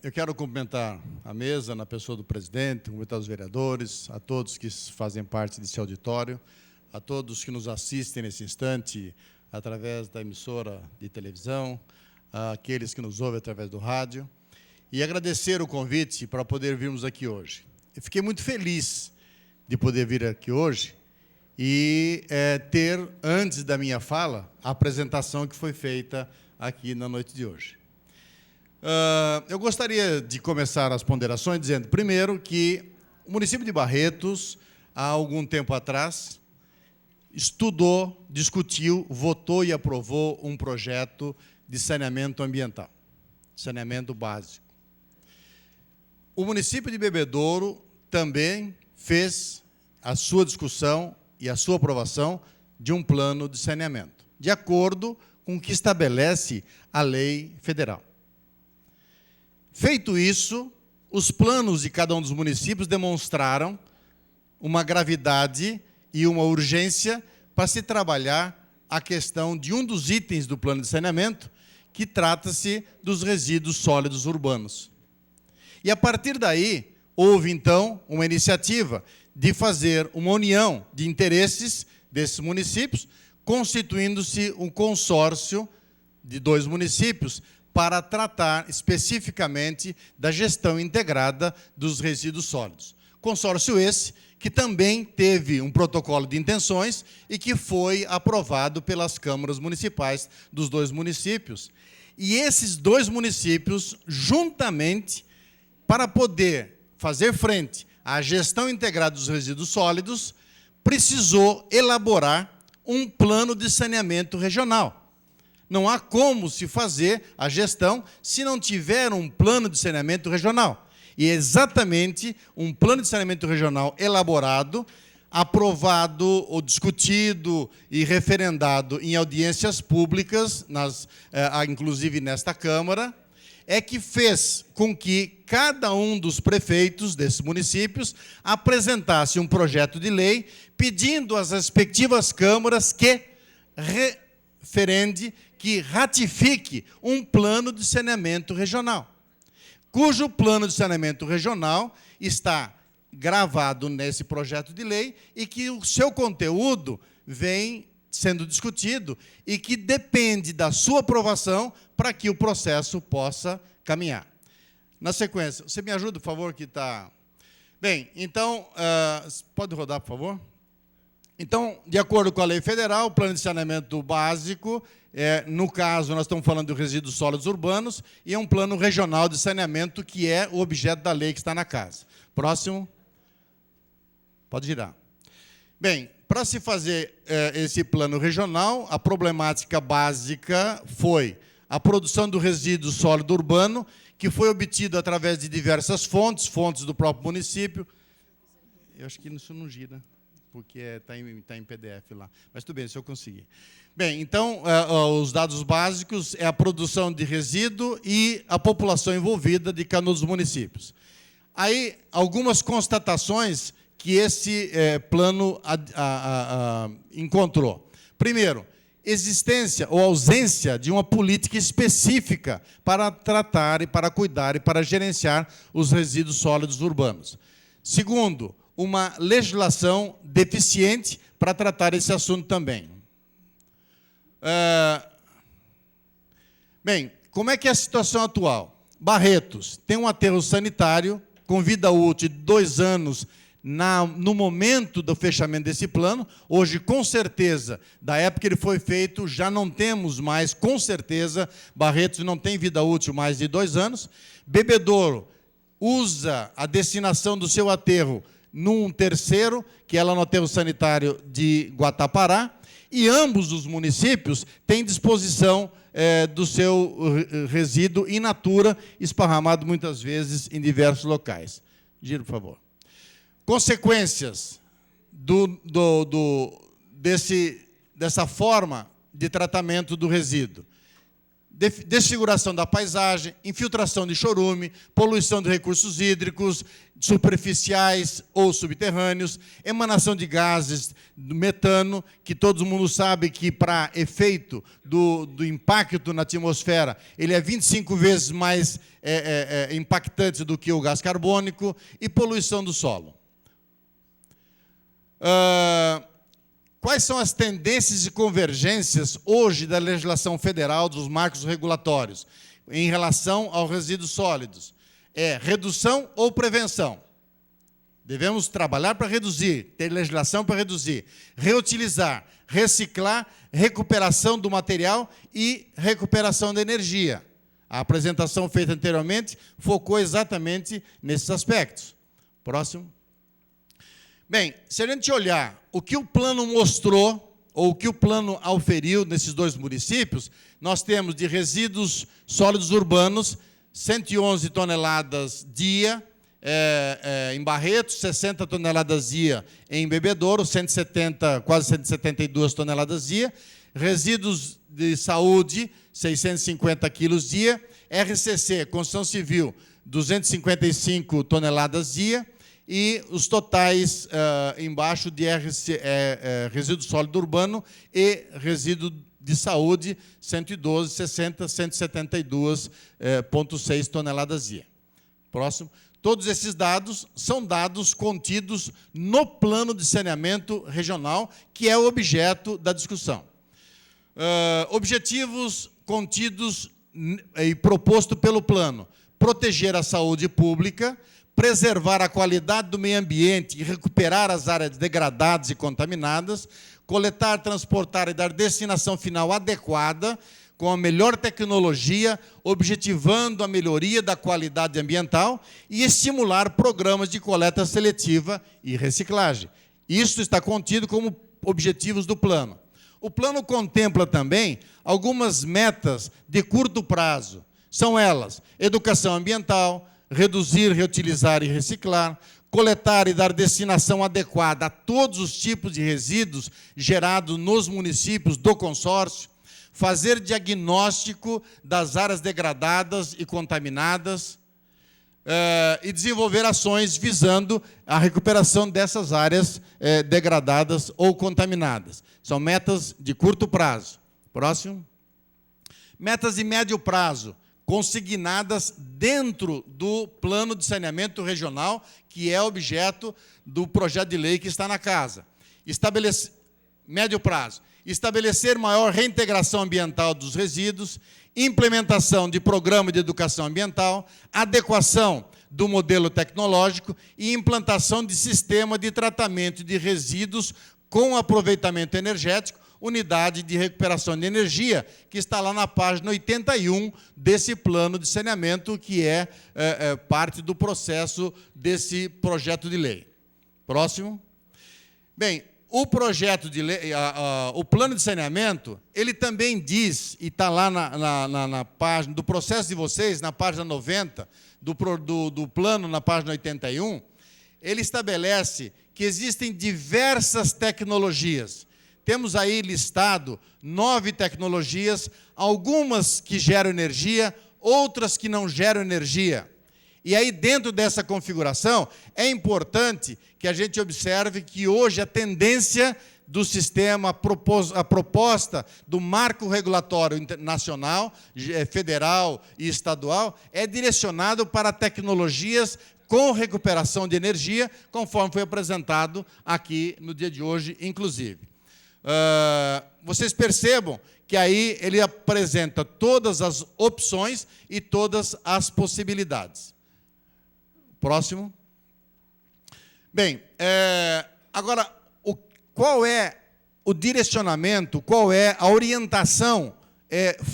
Eu quero cumprimentar a mesa, na pessoa do presidente, cumprimentar os vereadores, a todos que fazem parte desse auditório, a todos que nos assistem nesse instante através da emissora de televisão, àqueles que nos ouvem através do rádio, e agradecer o convite para poder virmos aqui hoje. Eu fiquei muito feliz de poder vir aqui hoje e ter, antes da minha fala, a apresentação que foi feita aqui na noite de hoje. Eu gostaria de começar as ponderações dizendo, primeiro, que o município de Barretos, há algum tempo atrás, estudou, discutiu, votou e aprovou um projeto de saneamento ambiental, saneamento básico. O município de Bebedouro também fez a sua discussão e a sua aprovação de um plano de saneamento, de acordo com o que estabelece a lei federal. Feito isso, os planos de cada um dos municípios demonstraram uma gravidade e uma urgência para se trabalhar a questão de um dos itens do plano de saneamento, que trata-se dos resíduos sólidos urbanos. E, a partir daí, houve, então, uma iniciativa de fazer uma união de interesses desses municípios, constituindo-se um consórcio de 2 municípios para tratar especificamente da gestão integrada dos resíduos sólidos. Consórcio esse que também teve um protocolo de intenções e que foi aprovado pelas câmaras municipais dos 2 municípios. E esses 2 municípios, juntamente, para poder fazer frente à gestão integrada dos resíduos sólidos, precisou elaborar um plano de saneamento regional. Não há como se fazer a gestão se não tiver um plano de saneamento regional. E é exatamente um plano de saneamento regional elaborado, aprovado, ou discutido e referendado em audiências públicas, inclusive nesta Câmara, é que fez com que cada um dos prefeitos desses municípios apresentasse um projeto de lei pedindo às respectivas câmaras que que ratifique um plano de saneamento regional, cujo plano de saneamento regional está gravado nesse projeto de lei e que o seu conteúdo vem sendo discutido e que depende da sua aprovação para que o processo possa caminhar. Na sequência, você me ajuda, por favor, que está... Bem, então, pode rodar, por favor? Então, de acordo com a lei federal, o plano de saneamento básico, no caso, nós estamos falando de resíduos sólidos urbanos, e é um plano regional de saneamento que é o objeto da lei que está na casa. Próximo. Pode girar. Bem, para se fazer esse plano regional, a problemática básica foi a produção do resíduo sólido urbano, que foi obtido através de diversas fontes do próprio município. Eu acho que isso não gira, porque está em PDF lá. Mas tudo bem, se eu conseguir. Bem, então, os dados básicos é a produção de resíduo e a população envolvida de cada um dos municípios. Aí, algumas constatações que esse plano encontrou. Primeiro, existência ou ausência de uma política específica para tratar e para cuidar e para gerenciar os resíduos sólidos urbanos. Segundo, uma legislação deficiente para tratar esse assunto também. Bem, como é que é a situação atual? Barretos tem um aterro sanitário com vida útil de 2 anos no momento do fechamento desse plano. Hoje, com certeza, da época que ele foi feito, já não temos mais, com certeza, Barretos não tem vida útil mais de 2 anos. Bebedouro usa a destinação do seu aterro num terceiro, que é lá no aterro sanitário de Guatapará, e ambos os municípios têm disposição do seu resíduo in natura, esparramado muitas vezes em diversos locais. Giro, por favor. Consequências dessa forma de tratamento do resíduo. desfiguração da paisagem, infiltração de chorume, poluição de recursos hídricos, superficiais ou subterrâneos, emanação de gases, do metano, que todo mundo sabe que, para efeito do impacto na atmosfera, ele é 25 vezes mais impactante do que o gás carbônico, e poluição do solo. Quais são as tendências e convergências hoje da legislação federal, dos marcos regulatórios, em relação aos resíduos sólidos? É redução ou prevenção? Devemos trabalhar para reduzir, ter legislação para reduzir, reutilizar, reciclar, recuperação do material e recuperação da energia. A apresentação feita anteriormente focou exatamente nesses aspectos. Próximo. Bem, se a gente olhar o que o plano mostrou, ou o que o plano auferiu nesses dois municípios, nós temos de resíduos sólidos urbanos 111 toneladas dia em Barretos, 60 toneladas dia em Bebedouro, 170, quase 172 toneladas dia, resíduos de saúde, 650 quilos dia, RCC, construção civil, 255 toneladas dia, e os totais embaixo de resíduo sólido urbano e resíduo de saúde, 112, 60, 172,6 toneladas dia. Próximo. Todos esses dados são dados contidos no plano de saneamento regional, que é o objeto da discussão. Objetivos contidos e proposto pelo plano: proteger a saúde pública, preservar a qualidade do meio ambiente e recuperar as áreas degradadas e contaminadas, coletar, transportar e dar destinação final adequada, com a melhor tecnologia, objetivando a melhoria da qualidade ambiental e estimular programas de coleta seletiva e reciclagem. Isso está contido como objetivos do plano. O plano contempla também algumas metas de curto prazo. São elas: educação ambiental, reduzir, reutilizar e reciclar, coletar e dar destinação adequada a todos os tipos de resíduos gerados nos municípios do consórcio, fazer diagnóstico das áreas degradadas e contaminadas e desenvolver ações visando a recuperação dessas áreas degradadas ou contaminadas. São metas de curto prazo. Próximo. Metas de médio prazo, consignadas dentro do plano de saneamento regional, que é objeto do projeto de lei que está na casa. Médio prazo. Estabelecer maior reintegração ambiental dos resíduos, implementação de programa de educação ambiental, adequação do modelo tecnológico e implantação de sistema de tratamento de resíduos com aproveitamento energético, unidade de recuperação de energia, que está lá na página 81 desse plano de saneamento, que é parte do processo desse projeto de lei. Próximo. Bem, o projeto de lei, o plano de saneamento, ele também diz, e está lá na página do processo de vocês, na página 90, do plano, na página 81, ele estabelece que existem diversas tecnologias. Temos aí listado 9 tecnologias, algumas que geram energia, outras que não geram energia. E aí, dentro dessa configuração, é importante que a gente observe que hoje a tendência do sistema, a proposta do marco regulatório nacional, federal e estadual, é direcionado para tecnologias com recuperação de energia, conforme foi apresentado aqui no dia de hoje, inclusive. Vocês percebam que aí ele apresenta todas as opções e todas as possibilidades. Próximo. Bem, agora, qual é o direcionamento, qual é a orientação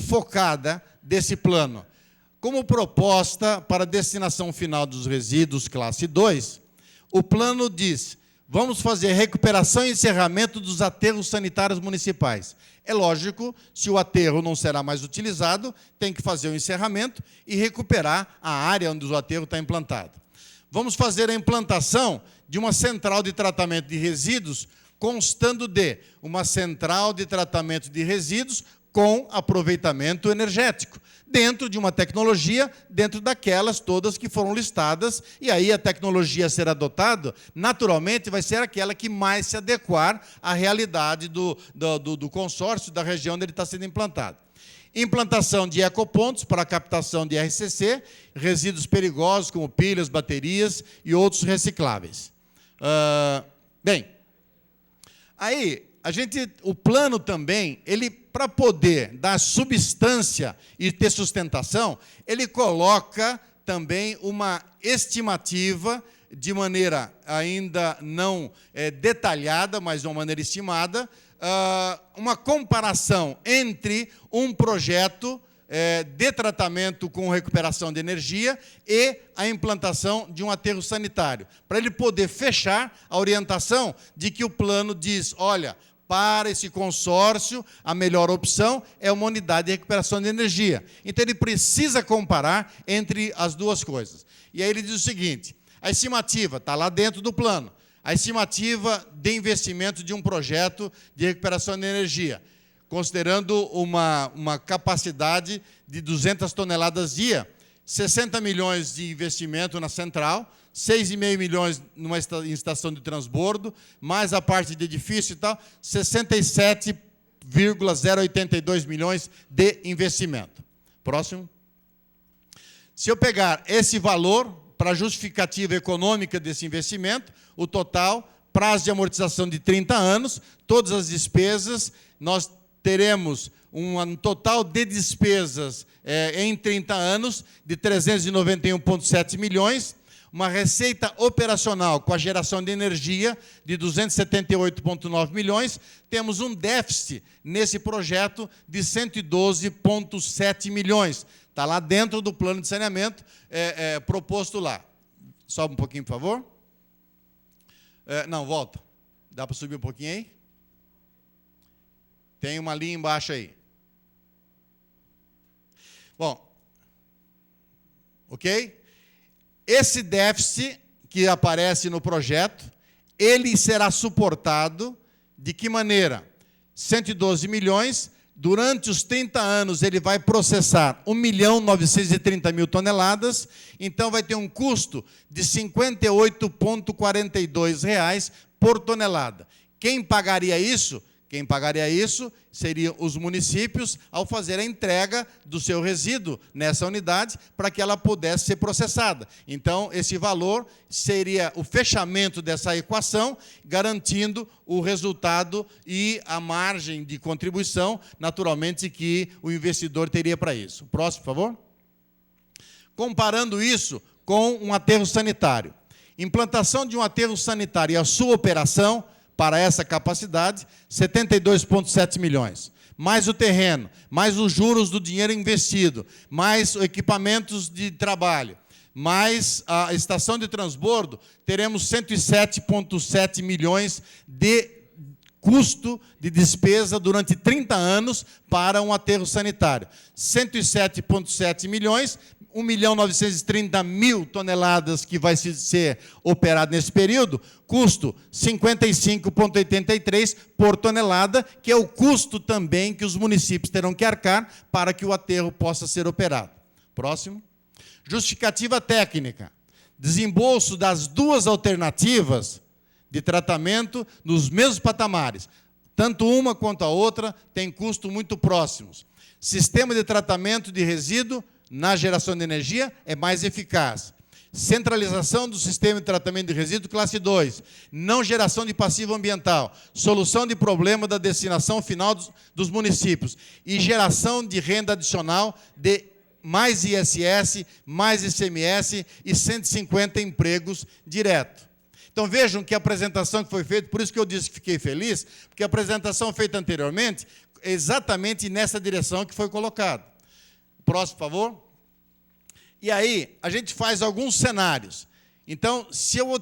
focada desse plano? Como proposta para a destinação final dos resíduos classe 2, o plano diz: vamos fazer recuperação e encerramento dos aterros sanitários municipais. É lógico, se o aterro não será mais utilizado, tem que fazer o encerramento e recuperar a área onde o aterro está implantado. Vamos fazer a implantação de uma central de tratamento de resíduos, constando de uma central de tratamento de resíduos com aproveitamento energético, dentro de uma tecnologia, dentro daquelas todas que foram listadas, e aí a tecnologia a ser adotada, naturalmente, vai ser aquela que mais se adequar à realidade do consórcio, da região onde ele está sendo implantado. Implantação de ecopontos para a captação de RCC, resíduos perigosos como pilhas, baterias e outros recicláveis. Bem, aí o plano também, ele, para poder dar substância e ter sustentação, ele coloca também uma estimativa de maneira ainda não detalhada, mas de uma maneira estimada, uma comparação entre um projeto de tratamento com recuperação de energia e a implantação de um aterro sanitário, para ele poder fechar a orientação de que o plano diz, olha, para esse consórcio, a melhor opção é uma unidade de recuperação de energia. Então, ele precisa comparar entre as duas coisas. E aí ele diz o seguinte, a estimativa está lá dentro do plano, a estimativa de investimento de um projeto de recuperação de energia, considerando uma capacidade de 200 toneladas dia, 60 milhões de investimento na central, 6,5 milhões numa estação de transbordo, mais a parte de edifício e tal, 67,082 milhões de investimento. Próximo. Se eu pegar esse valor para a justificativa econômica desse investimento, o total, prazo de amortização de 30 anos, todas as despesas, nós teremos um total de despesas em 30 anos de 391,7 milhões, uma receita operacional com a geração de energia de 278,9 milhões, temos um déficit nesse projeto de 112,7 milhões. Está lá dentro do plano de saneamento proposto lá. Sobe um pouquinho, por favor. Não, volta. Dá para subir um pouquinho aí? Tem uma linha embaixo aí. Bom, ok? Esse déficit que aparece no projeto, ele será suportado de que maneira? 112 milhões, durante os 30 anos ele vai processar 1.930.000 toneladas, então vai ter um custo de R$ 58,42 por tonelada. Quem pagaria isso? Quem pagaria isso seriam os municípios ao fazer a entrega do seu resíduo nessa unidade para que ela pudesse ser processada. Então, esse valor seria o fechamento dessa equação, garantindo o resultado e a margem de contribuição, naturalmente, que o investidor teria para isso. Próximo, por favor. Comparando isso com um aterro sanitário. Implantação de um aterro sanitário e a sua operação para essa capacidade, 72,7 milhões. Mais o terreno, mais os juros do dinheiro investido, mais equipamentos de trabalho, mais a estação de transbordo, teremos 107,7 milhões de custo de despesa durante 30 anos para um aterro sanitário. 107,7 milhões, 1.930.000 toneladas que vai ser operado nesse período, custo 55,83 por tonelada, que é o custo também que os municípios terão que arcar para que o aterro possa ser operado. Próximo. Justificativa técnica. Desembolso das duas alternativas de tratamento nos mesmos patamares. Tanto uma quanto a outra têm custos muito próximos. Sistema de tratamento de resíduo na geração de energia é mais eficaz. Centralização do sistema de tratamento de resíduo classe 2, não geração de passivo ambiental, solução de problema da destinação final dos municípios e geração de renda adicional de mais ISS, mais ICMS e 150 empregos direto. Então vejam que a apresentação que foi feita, por isso que eu disse que fiquei feliz, porque a apresentação feita anteriormente, é exatamente nessa direção que foi colocada. Próximo, por favor. E aí, a gente faz alguns cenários. Então, se eu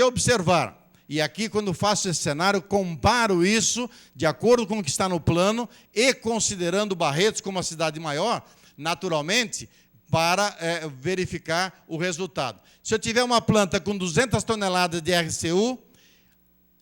observar, e aqui, quando faço esse cenário, comparo isso de acordo com o que está no plano e considerando Barretos como uma cidade maior, naturalmente, para verificar o resultado. Se eu tiver uma planta com 200 toneladas de RCU,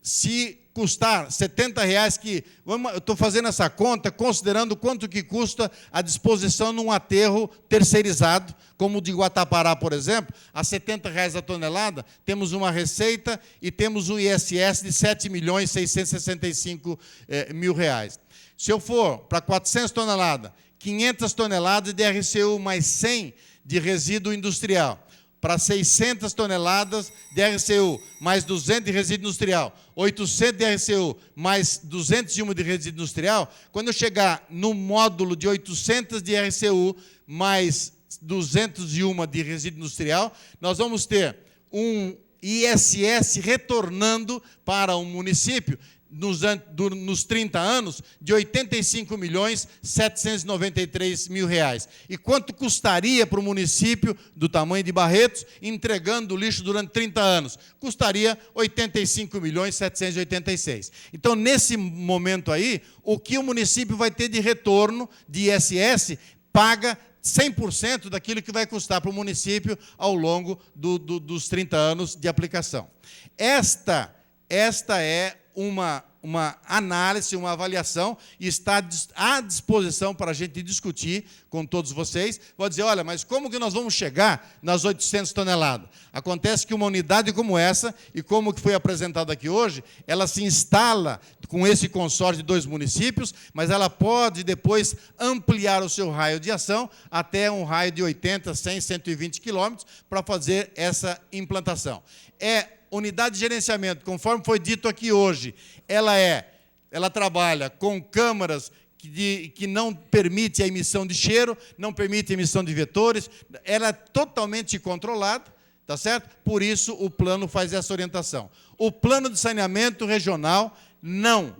se custar R$ 70, que eu estou fazendo essa conta considerando quanto que custa a disposição num aterro terceirizado, como o de Guatapará, por exemplo, a R$ 70 a tonelada, temos uma receita e temos um ISS de R$ 7.665.000. Se eu for para 400 toneladas, 500 toneladas de RCU mais 100 de resíduo industrial, para 600 toneladas de RCU, mais 200 de resíduo industrial, 800 de RCU, mais 201 de resíduo industrial, quando eu chegar no módulo de 800 de RCU, mais 201 de resíduo industrial, nós vamos ter um ISS retornando para um município nos 30 anos, de R$ 85.793.000. E quanto custaria para o município do tamanho de Barretos, entregando o lixo durante 30 anos? Custaria R$ 85.786.000. Então, nesse momento aí, o que o município vai ter de retorno de ISS, paga 100% daquilo que vai custar para o município ao longo dos 30 anos de aplicação. Esta é uma análise, uma avaliação, e está à disposição para a gente discutir com todos vocês. Vou dizer, olha, mas como que nós vamos chegar nas 800 toneladas? Acontece que uma unidade como essa, e como que foi apresentado aqui hoje, ela se instala com esse consórcio de 2 municípios, mas ela pode depois ampliar o seu raio de ação até um raio de 80, 100, 120 quilômetros para fazer essa implantação. Unidade de gerenciamento, conforme foi dito aqui hoje, ela trabalha com câmaras que não permite a emissão de cheiro, não permite a emissão de vetores, ela é totalmente controlada, tá certo? Por isso o plano faz essa orientação. O plano de saneamento regional não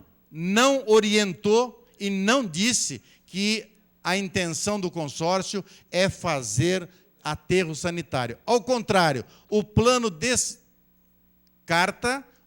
orientou e não disse que a intenção do consórcio é fazer aterro sanitário. Ao contrário, o plano descarta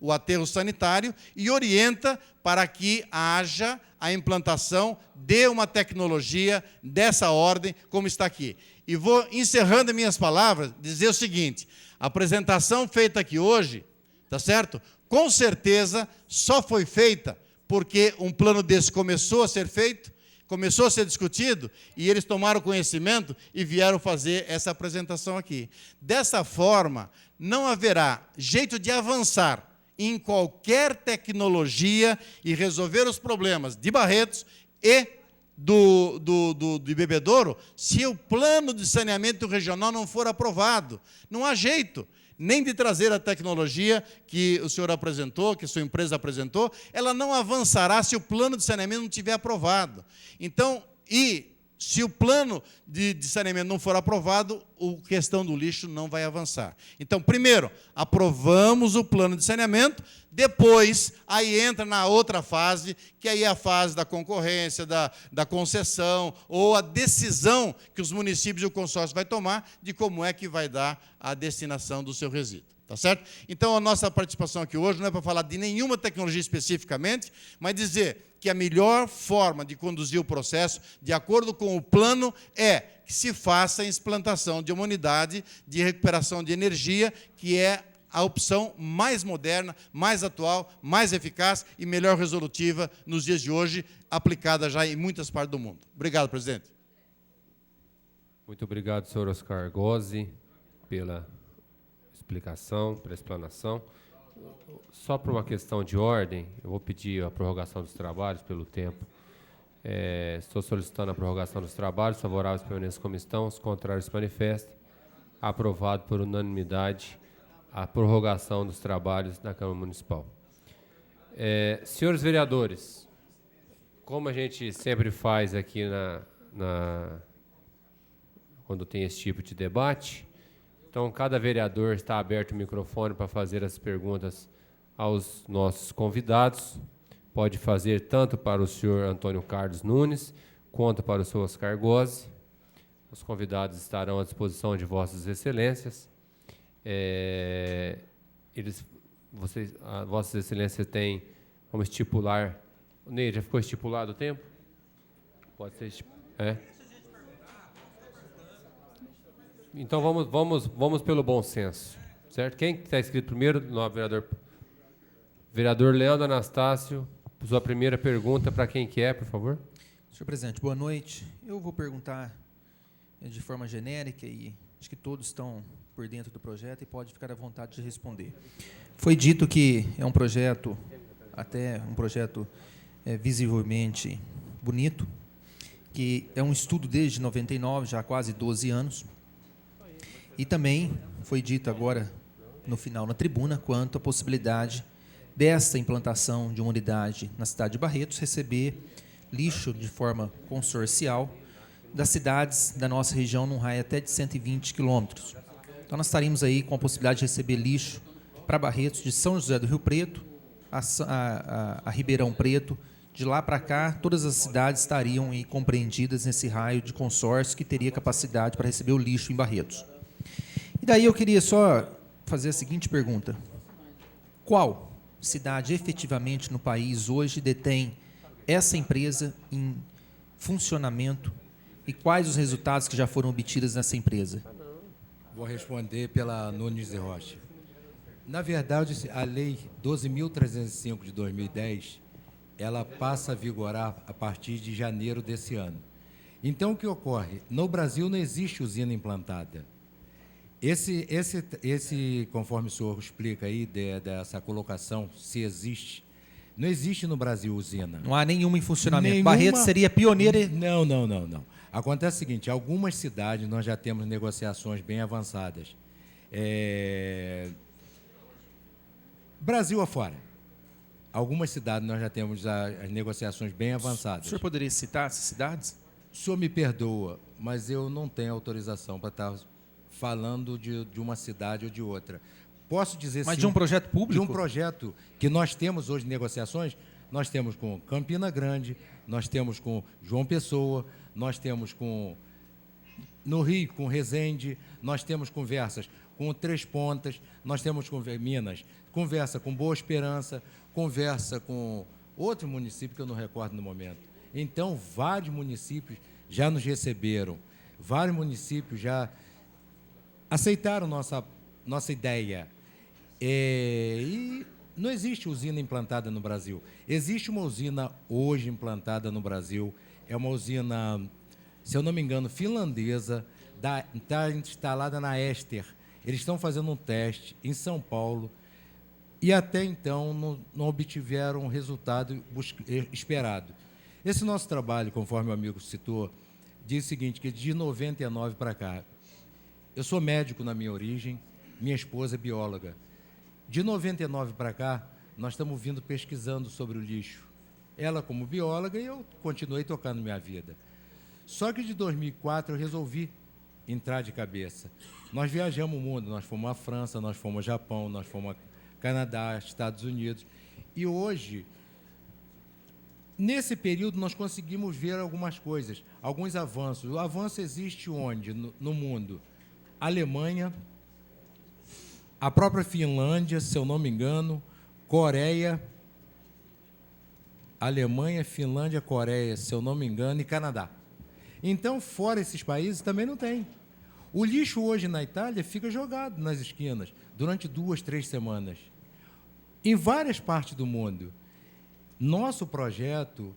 o aterro sanitário e orienta para que haja a implantação de uma tecnologia dessa ordem, como está aqui. E vou, encerrando minhas palavras, dizer o seguinte: a apresentação feita aqui hoje, tá certo? Com certeza só foi feita porque um plano desse começou a ser feito, começou a ser discutido, e eles tomaram conhecimento e vieram fazer essa apresentação aqui. Dessa forma, não haverá jeito de avançar em qualquer tecnologia e resolver os problemas de Barretos e de Bebedouro se o plano de saneamento regional não for aprovado. Não há jeito nem de trazer a tecnologia que o senhor apresentou, que a sua empresa apresentou, ela não avançará se o plano de saneamento não estiver aprovado. Então, se o plano de saneamento não for aprovado, a questão do lixo não vai avançar. Então, primeiro, aprovamos o plano de saneamento, depois, aí entra na outra fase, que aí é a fase da concorrência, da concessão, ou a decisão que os municípios e o consórcio vai tomar de como é que vai dar a destinação do seu resíduo. Tá certo? Então, a nossa participação aqui hoje não é para falar de nenhuma tecnologia especificamente, mas dizer que a melhor forma de conduzir o processo, de acordo com o plano, é que se faça a implantação de uma unidade de recuperação de energia, que é a opção mais moderna, mais atual, mais eficaz e melhor resolutiva nos dias de hoje, aplicada já em muitas partes do mundo. Obrigado, presidente. Muito obrigado, senhor Oscar Gozzi, pela explicação, pela explanação. Só por uma questão de ordem, eu vou pedir a prorrogação dos trabalhos pelo tempo. Estou solicitando a prorrogação dos trabalhos, favoráveis permanecem como estão, os contrários se manifestem. Aprovado por unanimidade a prorrogação dos trabalhos na Câmara Municipal. Senhores vereadores, como a gente sempre faz aqui quando tem esse tipo de debate, então cada vereador está aberto o microfone para fazer as perguntas aos nossos convidados. Pode fazer tanto para o senhor Antônio Carlos Nunes, quanto para o senhor Oscar Gozzi. Os convidados estarão à disposição de vossas excelências. Vossas excelências têm como estipular... Ney, já ficou estipulado o tempo? Pode ser estipulado. Então vamos pelo bom senso, certo? Quem está inscrito primeiro? Novo vereador. Vereador Leandro Anastácio, sua primeira pergunta para quem quer, por favor. Senhor presidente, boa noite. Eu vou perguntar de forma genérica e acho que todos estão por dentro do projeto e pode ficar à vontade de responder. Foi dito que é um projeto, visivelmente bonito, que é um estudo desde 99, já há quase 12 anos, e também foi dito agora, no final, na tribuna, quanto à possibilidade desta implantação de uma unidade na cidade de Barretos receber lixo de forma consorcial das cidades da nossa região num raio até de 120 quilômetros. Então, nós estaríamos aí com a possibilidade de receber lixo para Barretos, de São José do Rio Preto a Ribeirão Preto. De lá para cá, todas as cidades estariam aí compreendidas nesse raio de consórcio que teria capacidade para receber o lixo em Barretos. E daí eu queria só fazer a seguinte pergunta. Qual cidade efetivamente no país hoje detém essa empresa em funcionamento e quais os resultados que já foram obtidos nessa empresa? Vou responder pela Nunes de Rocha. Na verdade, a Lei 12.305 de 2010, ela passa a vigorar a partir de janeiro desse ano. Então, o que ocorre? No Brasil não existe usina implantada. Conforme o senhor explica aí, dessa colocação, se existe, não existe no Brasil usina. Não há nenhuma em funcionamento. Barretos seria pioneira. Não. Acontece o seguinte, algumas cidades nós já temos negociações bem avançadas. Brasil afora. Algumas cidades nós já temos as negociações bem avançadas. O senhor poderia citar essas cidades? O senhor me perdoa, mas eu não tenho autorização para estar falando de uma cidade ou de outra. Posso dizer sim. Mas de um projeto público? De um projeto que nós temos hoje negociações, nós temos com Campina Grande, nós temos com João Pessoa, nós temos no Rio com Resende, nós temos conversas com Três Pontas, nós temos com Minas, conversa com Boa Esperança, conversa com outro município que eu não recordo no momento. Então, vários municípios já nos receberam, vários municípios já aceitaram nossa ideia. E não existe usina implantada no Brasil. Existe uma usina hoje implantada no Brasil, é uma usina, se eu não me engano, finlandesa, está instalada na Ester. Eles estão fazendo um teste em São Paulo e até então não obtiveram o resultado esperado. Esse nosso trabalho, conforme o amigo citou, diz o seguinte, que de 99 para cá, eu sou médico na minha origem, minha esposa é bióloga. De 99 para cá, nós estamos vindo pesquisando sobre o lixo. Ela como bióloga e eu continuei tocando minha vida. Só que de 2004 eu resolvi entrar de cabeça. Nós viajamos o mundo, nós fomos à França, nós fomos ao Japão, nós fomos ao Canadá, Estados Unidos. E hoje, nesse período, nós conseguimos ver algumas coisas, alguns avanços. O avanço existe onde? No mundo? Alemanha, a própria Finlândia, se eu não me engano, Coreia, Alemanha, Finlândia, Coreia, se eu não me engano, e Canadá. Então, fora esses países, também não tem. O lixo hoje na Itália fica jogado nas esquinas durante 2, 3 semanas. Em várias partes do mundo. Nosso projeto,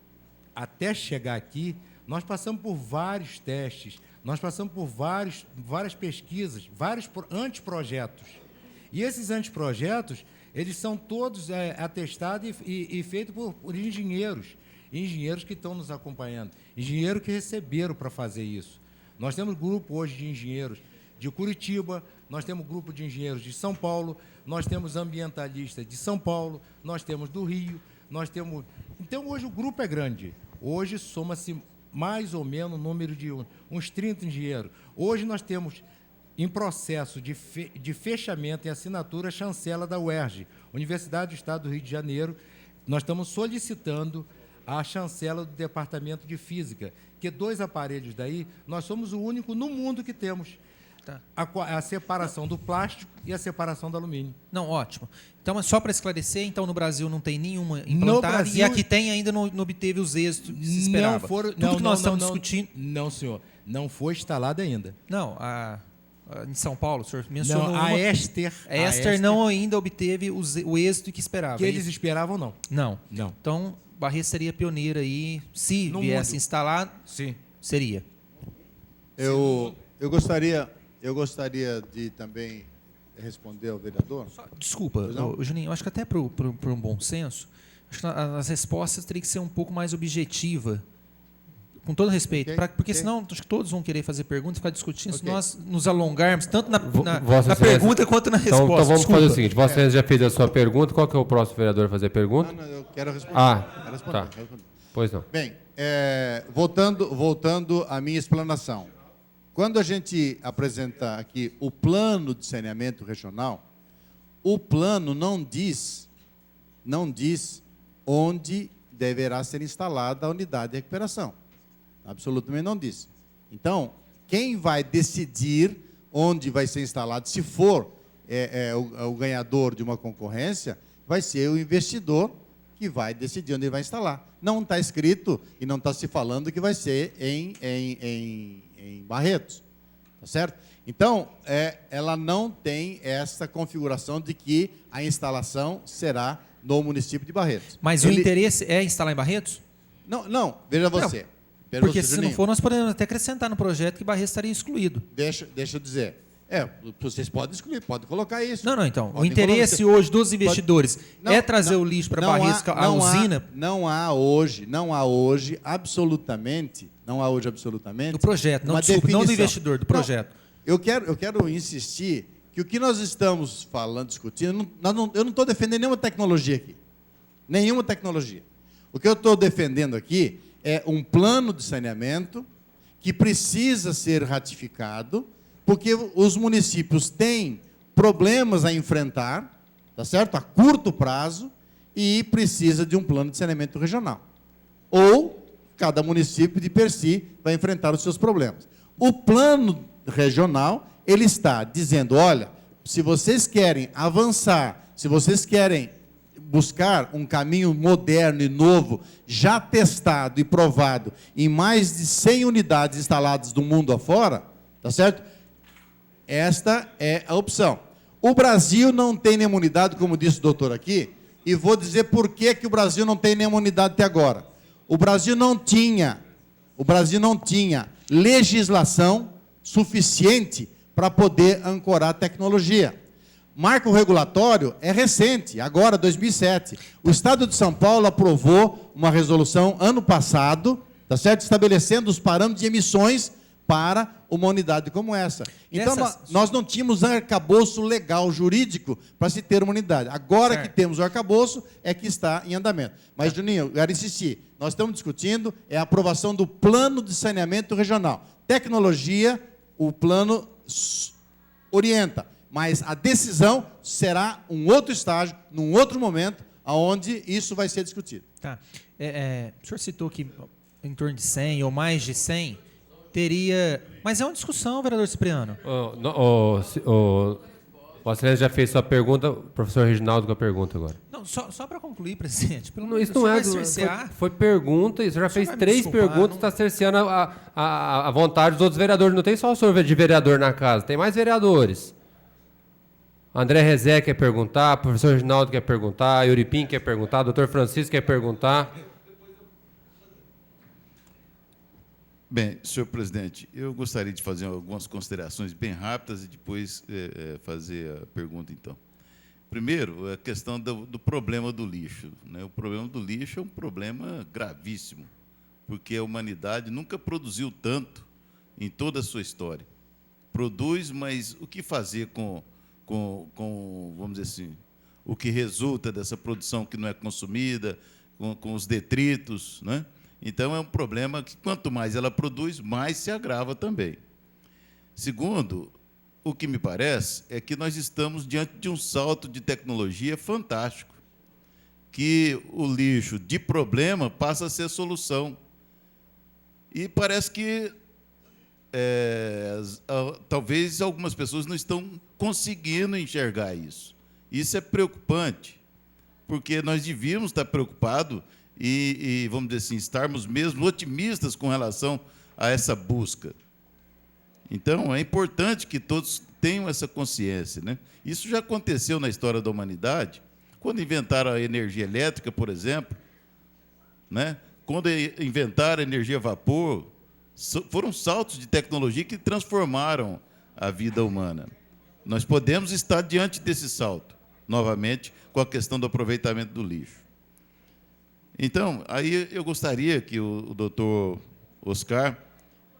até chegar aqui, nós passamos por vários testes, nós passamos por várias pesquisas, vários anteprojetos. E esses anteprojetos, eles são todos atestados e feitos por engenheiros que estão nos acompanhando, engenheiros que receberam para fazer isso. Nós temos grupo hoje de engenheiros de Curitiba, nós temos grupo de engenheiros de São Paulo, nós temos ambientalistas de São Paulo, nós temos do Rio, nós temos... Então, hoje o grupo é grande. Hoje soma-se mais ou menos o número de uns 30 engenheiros. Hoje nós temos em processo de fechamento e assinatura a chancela da UERJ, Universidade do Estado do Rio de Janeiro. Nós estamos solicitando a chancela do Departamento de Física, que 2 aparelhos daí, nós somos o único no mundo que temos. Tá. A separação do plástico e a separação do alumínio. Não, ótimo. Então, só para esclarecer, então no Brasil não tem nenhuma implantada Brasil, e a que tem ainda não obteve os êxitos que se esperava. Tudo que nós estamos discutindo... Não, senhor. Não foi instalada ainda. Não, em São Paulo, o senhor mencionou Não, a uma. Ester. A Ester não ainda obteve o êxito que esperava. Que eles esperavam, não. Não. Não. Então, Barretos seria pioneira aí. Se No viesse mundo. instalar, Sim. seria. Eu gostaria de também responder ao vereador. Desculpa, Pois não? Juninho, eu acho que até para um bom senso, acho que as respostas teriam que ser um pouco mais objetiva, com todo respeito, Ok, porque ok. senão acho que todos vão querer fazer perguntas e ficar discutindo. Se Ok. nós nos alongarmos tanto na Vossa Excelência- pergunta quanto na resposta. Então vamos Desculpa. fazer o seguinte, Vossa Excelência já fez a sua pergunta, qual que é o próximo vereador a fazer a pergunta? Não, eu quero responder. Ah, Quero responder, tá. quero responder. Pois não. Bem, voltando à minha explanação. Quando a gente apresenta aqui o plano de saneamento regional, o plano não diz onde deverá ser instalada a unidade de recuperação. Absolutamente não diz. Então, quem vai decidir onde vai ser instalado, se for o ganhador de uma concorrência, vai ser o investidor que vai decidir onde ele vai instalar. Não está escrito e não está se falando que vai ser em Barretos. Tá certo? Então, ela não tem essa configuração de que a instalação será no município de Barretos. Mas o interesse é instalar em Barretos? Não, veja você. Veja Porque você, se não Juninho. for, nós podemos até acrescentar no projeto que Barretos estaria excluído. Deixa eu dizer. Vocês podem excluir, podem colocar isso. Não, então. Podem O interesse colocar- hoje dos investidores é trazer o lixo para Barretos, a usina. Não há hoje absolutamente Do projeto, não, uma desculpa, não do definição. investidor, do Não, projeto. eu quero insistir que o que nós estamos falando, discutindo, eu não estou defendendo nenhuma tecnologia aqui. Nenhuma tecnologia. O que eu estou defendendo aqui é um plano de saneamento que precisa ser ratificado, porque os municípios têm problemas a enfrentar, tá certo? A curto prazo, e precisa de um plano de saneamento regional. Ou cada município de per si vai enfrentar os seus problemas. O plano regional, ele está dizendo, olha, se vocês querem avançar, se vocês querem buscar um caminho moderno e novo, já testado e provado em mais de 100 unidades instaladas do mundo afora, tá certo? Esta é a opção. O Brasil não tem nenhuma unidade, como disse o doutor aqui, e vou dizer por que o Brasil não tem nenhuma unidade até agora. O Brasil não tinha legislação suficiente para poder ancorar a tecnologia. Marco regulatório é recente, agora, 2007. O Estado de São Paulo aprovou uma resolução ano passado, tá certo? Estabelecendo os parâmetros de emissões para uma unidade como essa. Então, nós não tínhamos arcabouço legal, jurídico, para se ter uma unidade. Agora que temos o arcabouço, é que está em andamento. Mas, Juninho, eu quero insistir, nós estamos discutindo a aprovação do plano de saneamento regional. Tecnologia, o plano orienta, mas a decisão será um outro estágio, num outro momento, onde isso vai ser discutido. Tá. O senhor citou que em torno de 100 ou mais de 100 teria... Mas é uma discussão, vereador Cipriano. Vossa Excelência já fez sua pergunta, o professor Reginaldo com a pergunta agora. Não, só para concluir, presidente. Isso não é... Foi pergunta, isso já fez 3 perguntas, está cerceando a vontade dos outros vereadores. Não tem só o senhor de vereador na casa, tem mais vereadores. André Rezé quer perguntar, professor Reginaldo quer perguntar, Euripim quer perguntar, doutor Francisco quer perguntar. Bem, senhor presidente, eu gostaria de fazer algumas considerações bem rápidas e depois fazer a pergunta, então. Primeiro, a questão do problema do lixo, né? O problema do lixo é um problema gravíssimo, porque a humanidade nunca produziu tanto em toda a sua história. Produz, mas o que fazer com vamos dizer assim, o que resulta dessa produção que não é consumida, com os detritos, né? Então, é um problema que, quanto mais ela produz, mais se agrava também. Segundo, o que me parece é que nós estamos diante de um salto de tecnologia fantástico, que o lixo de problema passa a ser solução. E parece que talvez algumas pessoas não estão conseguindo enxergar isso. Isso é preocupante, porque nós devíamos estar preocupados e, vamos dizer assim, estarmos mesmo otimistas com relação a essa busca. Então, é importante que todos tenham essa consciência, né? Isso já aconteceu na história da humanidade, quando inventaram a energia elétrica, por exemplo, né? Quando inventaram a energia a vapor, foram saltos de tecnologia que transformaram a vida humana. Nós podemos estar diante desse salto, novamente, com a questão do aproveitamento do lixo. Então, aí eu gostaria que o doutor Oscar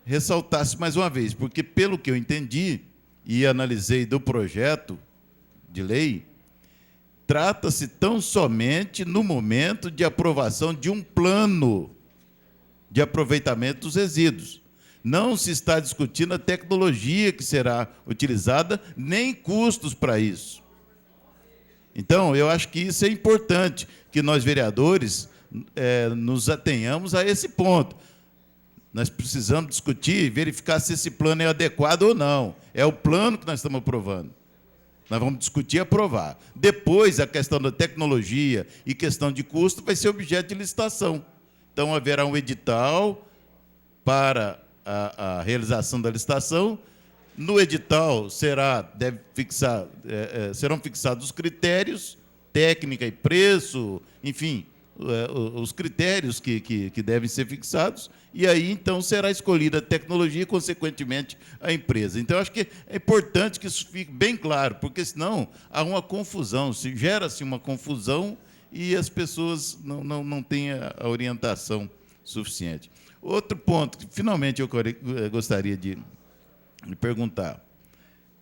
ressaltasse mais uma vez, porque, pelo que eu entendi e analisei do projeto de lei, trata-se tão somente no momento de aprovação de um plano de aproveitamento dos resíduos. Não se está discutindo a tecnologia que será utilizada, nem custos para isso. Então, eu acho que isso é importante, que nós, vereadores, nos atenhamos a esse ponto. Nós precisamos discutir e verificar se esse plano é adequado ou não. É o plano que nós estamos aprovando. Nós vamos discutir e aprovar. Depois, a questão da tecnologia e questão de custo vai ser objeto de licitação. Então, haverá um edital para a realização da licitação. No edital serão fixados os critérios, técnica e preço, enfim, os critérios que devem ser fixados, e aí, então, será escolhida a tecnologia e, consequentemente, a empresa. Então, acho que é importante que isso fique bem claro, porque, senão, há uma confusão, gera-se uma confusão e as pessoas não têm a orientação suficiente. Outro ponto que, finalmente, eu gostaria de perguntar,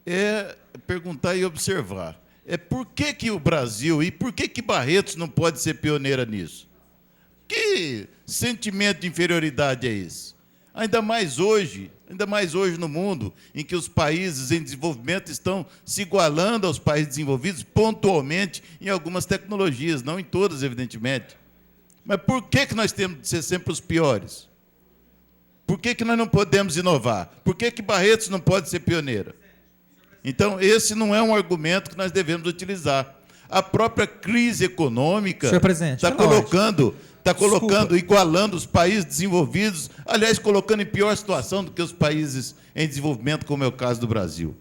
é perguntar e observar. Por que o Brasil e por que Barretos não pode ser pioneira nisso? Que sentimento de inferioridade é esse? Ainda mais hoje no mundo, em que os países em desenvolvimento estão se igualando aos países desenvolvidos pontualmente em algumas tecnologias, não em todas, evidentemente. Mas por que nós temos de ser sempre os piores? Por que nós não podemos inovar? Por que Barretos não pode ser pioneira? Então, esse não é um argumento que nós devemos utilizar. A própria crise econômica está colocando, igualando os países desenvolvidos, aliás, colocando em pior situação do que os países em desenvolvimento, como é o caso do Brasil.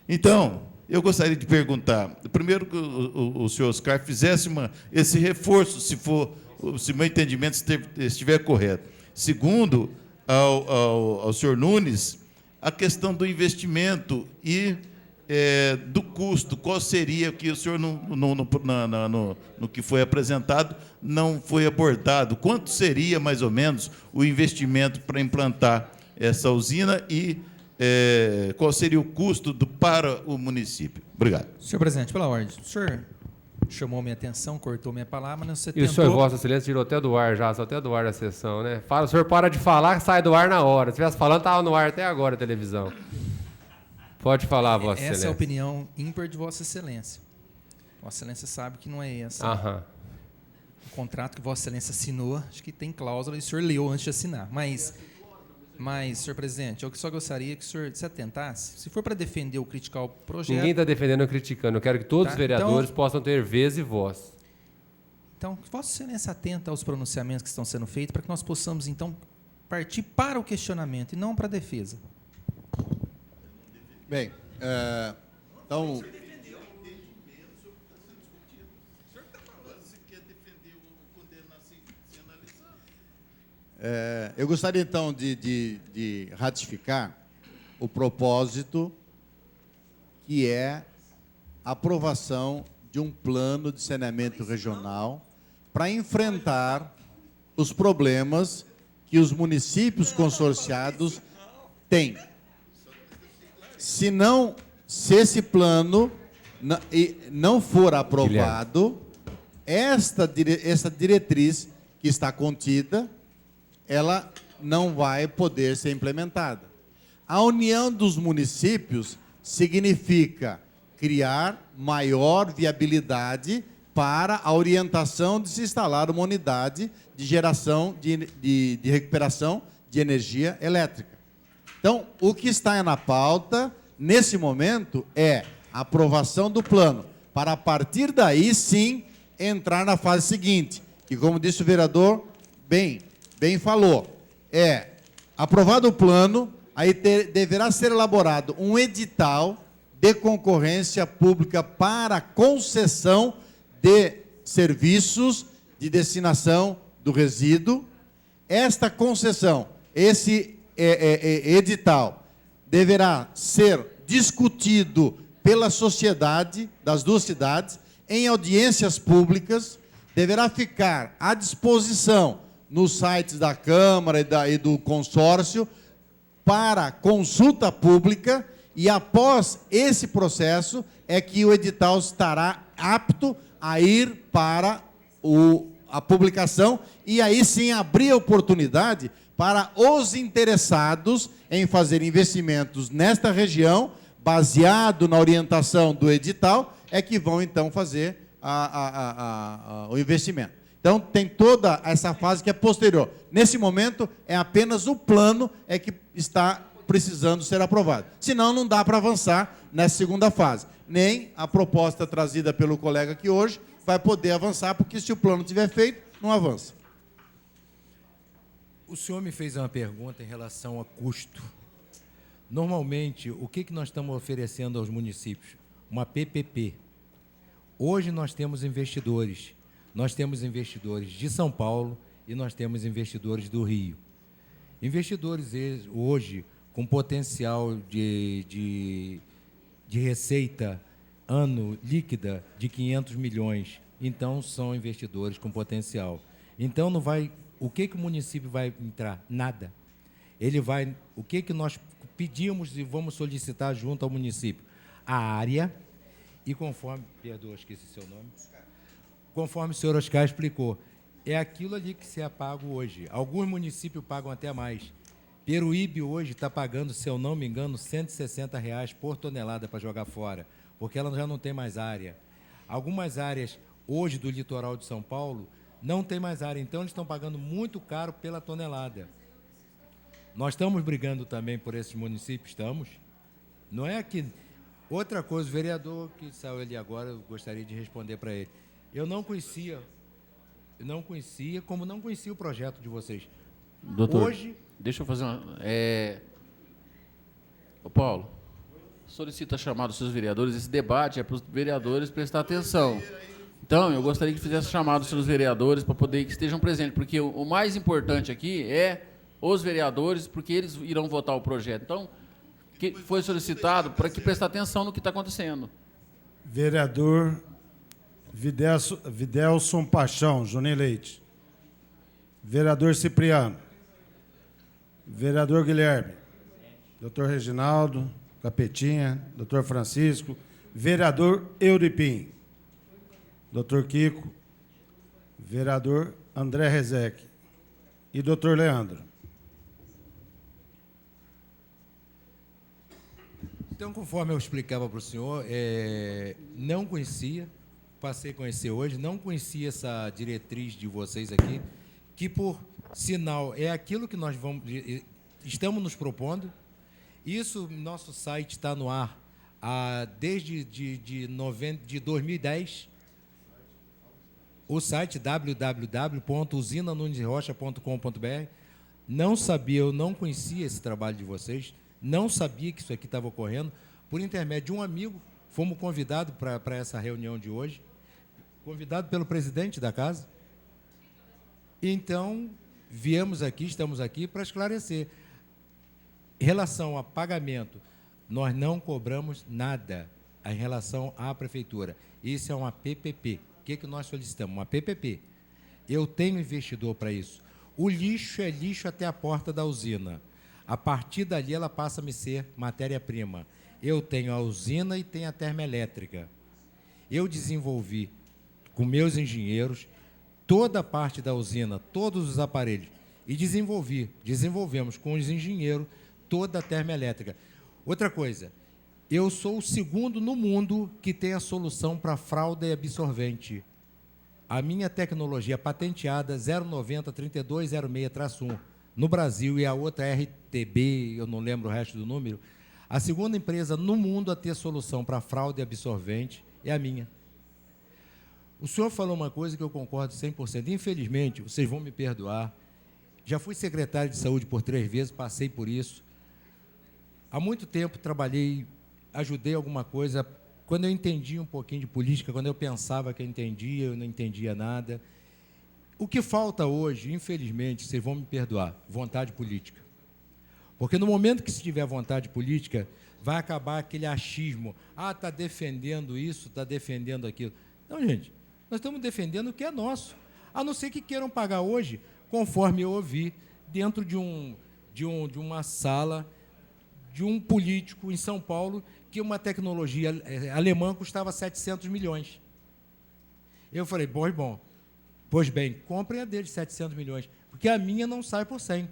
Então, eu gostaria de perguntar, primeiro, que o senhor Oscar fizesse esse reforço, se meu entendimento estiver correto. Segundo, ao senhor Nunes, a questão do investimento e do custo, qual seria, que o senhor, no que foi apresentado, não foi abordado. Quanto seria, mais ou menos, o investimento para implantar essa usina e qual seria o custo para o município? Obrigado. Senhor presidente, pela ordem. O senhor chamou minha atenção, cortou minha palavra, mas você tentou... E o senhor, Vossa Excelência, tirou até do ar já, só até do ar da sessão, né? O senhor para de falar, sai do ar na hora. Se estivesse falando, estava no ar até agora a televisão. Pode falar, Vossa Excelência. Essa é a opinião ímpar de Vossa Excelência. Vossa Excelência sabe que não é essa. O contrato que Vossa Excelência assinou, acho que tem cláusula e o senhor leu antes de assinar. Mas, senhor presidente, eu só gostaria que o senhor se atentasse. Se for para defender ou criticar o projeto... Ninguém está defendendo ou criticando. Eu quero que todos os vereadores possam ter vez e voz. Então, que Vossa Excelência atenta aos pronunciamentos que estão sendo feitos para que nós possamos, então, partir para o questionamento e não para a defesa. Bem, então... eu gostaria, então, de ratificar o propósito, que é a aprovação de um plano de saneamento regional para enfrentar os problemas que os municípios consorciados têm. Se esse plano não for aprovado, esta diretriz que está contida, ela não vai poder ser implementada. A união dos municípios significa criar maior viabilidade para a orientação de se instalar uma unidade de geração de recuperação de energia elétrica. Então, o que está na pauta, nesse momento, é a aprovação do plano, para, a partir daí, sim, entrar na fase seguinte, que, como disse o vereador, bem falou, aprovado o plano, aí deverá ser elaborado um edital de concorrência pública para concessão de serviços de destinação do resíduo. Esta concessão, esse edital, deverá ser discutido pela sociedade das duas cidades em audiências públicas, deverá ficar à disposição nos sites da Câmara e do consórcio para consulta pública, e após esse processo é que o edital estará apto a ir para a publicação, e aí sim abrir a oportunidade para os interessados em fazer investimentos nesta região, baseado na orientação do edital, é que vão então fazer o investimento. Então, tem toda essa fase que é posterior. Nesse momento, é apenas o plano que está precisando ser aprovado. Senão, não dá para avançar nessa segunda fase. Nem a proposta trazida pelo colega aqui hoje vai poder avançar, porque se o plano tiver feito, não avança. O senhor me fez uma pergunta em relação a custo. Normalmente, o que nós estamos oferecendo aos municípios? Uma PPP. Hoje nós temos investidores. Nós temos investidores de São Paulo e nós temos investidores do Rio. Investidores hoje com potencial de receita ano líquida de 500 milhões. Então, são investidores com potencial. Então, não vai... O que o município vai entrar? Nada. Ele vai... O que nós pedimos e vamos solicitar junto ao município? A área, e conforme... Perdoa, esqueci seu nome. Conforme o senhor Oscar explicou, é aquilo ali que se é pago hoje. Alguns municípios pagam até mais. Peruíbe hoje está pagando, se eu não me engano, R$ 160 por tonelada para jogar fora, porque ela já não tem mais área. Algumas áreas hoje do litoral de São Paulo não tem mais área, então eles estão pagando muito caro pela tonelada. Nós estamos brigando também por esses municípios, estamos. Não é que... Outra coisa, o vereador que saiu ali agora, eu gostaria de responder para ele. Eu não conhecia, como não conhecia o projeto de vocês. Doutor, hoje... deixa eu fazer uma... Ô Paulo, solicita chamar os seus vereadores. Esse debate é para os vereadores prestar atenção. Então, eu gostaria que fizesse chamado os seus vereadores para poder que estejam presentes, porque o mais importante aqui é os vereadores, porque eles irão votar o projeto. Então, que foi solicitado para que prestar atenção no que está acontecendo. Vereador Videlson Paixão, Johnny Leite. Vereador Cipriano. Vereador Guilherme. Doutor Reginaldo, Capetinha, doutor Francisco. Vereador Euripim. Doutor Kiko. Vereador André Rezec. E doutor Leandro. Então, conforme eu explicava para o senhor, não conhecia, passei a conhecer hoje, não conhecia essa diretriz de vocês aqui, que, por sinal, é aquilo que nós estamos nos propondo. Isso, nosso site está no ar desde de 2010. O site www.usinanunesrocha.com.br. Não sabia, eu não conhecia esse trabalho de vocês, não sabia que isso aqui estava ocorrendo. Por intermédio de um amigo, fomos convidados para essa reunião de hoje, convidado pelo presidente da casa. Então, viemos aqui, estamos aqui para esclarecer. Em relação a pagamento, nós não cobramos nada em relação à prefeitura. Isso é uma PPP. O que nós solicitamos? Uma PPP. Eu tenho investidor para isso. O lixo é lixo até a porta da usina. A partir dali, ela passa a me ser matéria-prima. Eu tenho a usina e tenho a termoelétrica. Eu desenvolvi, com meus engenheiros, toda a parte da usina, todos os aparelhos, e desenvolvemos com os engenheiros toda a termoelétrica. Outra coisa, eu sou o segundo no mundo que tem a solução para fralda e absorvente. A minha tecnologia patenteada 090-3206-1 no Brasil, e a outra RTB, eu não lembro o resto do número, a segunda empresa no mundo a ter solução para fralda e absorvente é a minha. O senhor falou uma coisa que eu concordo 100%. Infelizmente, vocês vão me perdoar, já fui secretário de saúde por 3 vezes, passei por isso. Há muito tempo trabalhei, ajudei alguma coisa. Quando eu entendi um pouquinho de política, quando eu pensava que eu entendia, eu não entendia nada. O que falta hoje, infelizmente, vocês vão me perdoar, vontade política. Porque no momento que se tiver vontade política, vai acabar aquele achismo. Ah, está defendendo isso, está defendendo aquilo. Não, gente, nós estamos defendendo o que é nosso. A não ser que queiram pagar hoje, conforme eu ouvi, dentro de uma sala de um político em São Paulo, que uma tecnologia alemã custava 700 milhões. Eu falei, pois bem, comprem a dele de 700 milhões, porque a minha não sai por 100,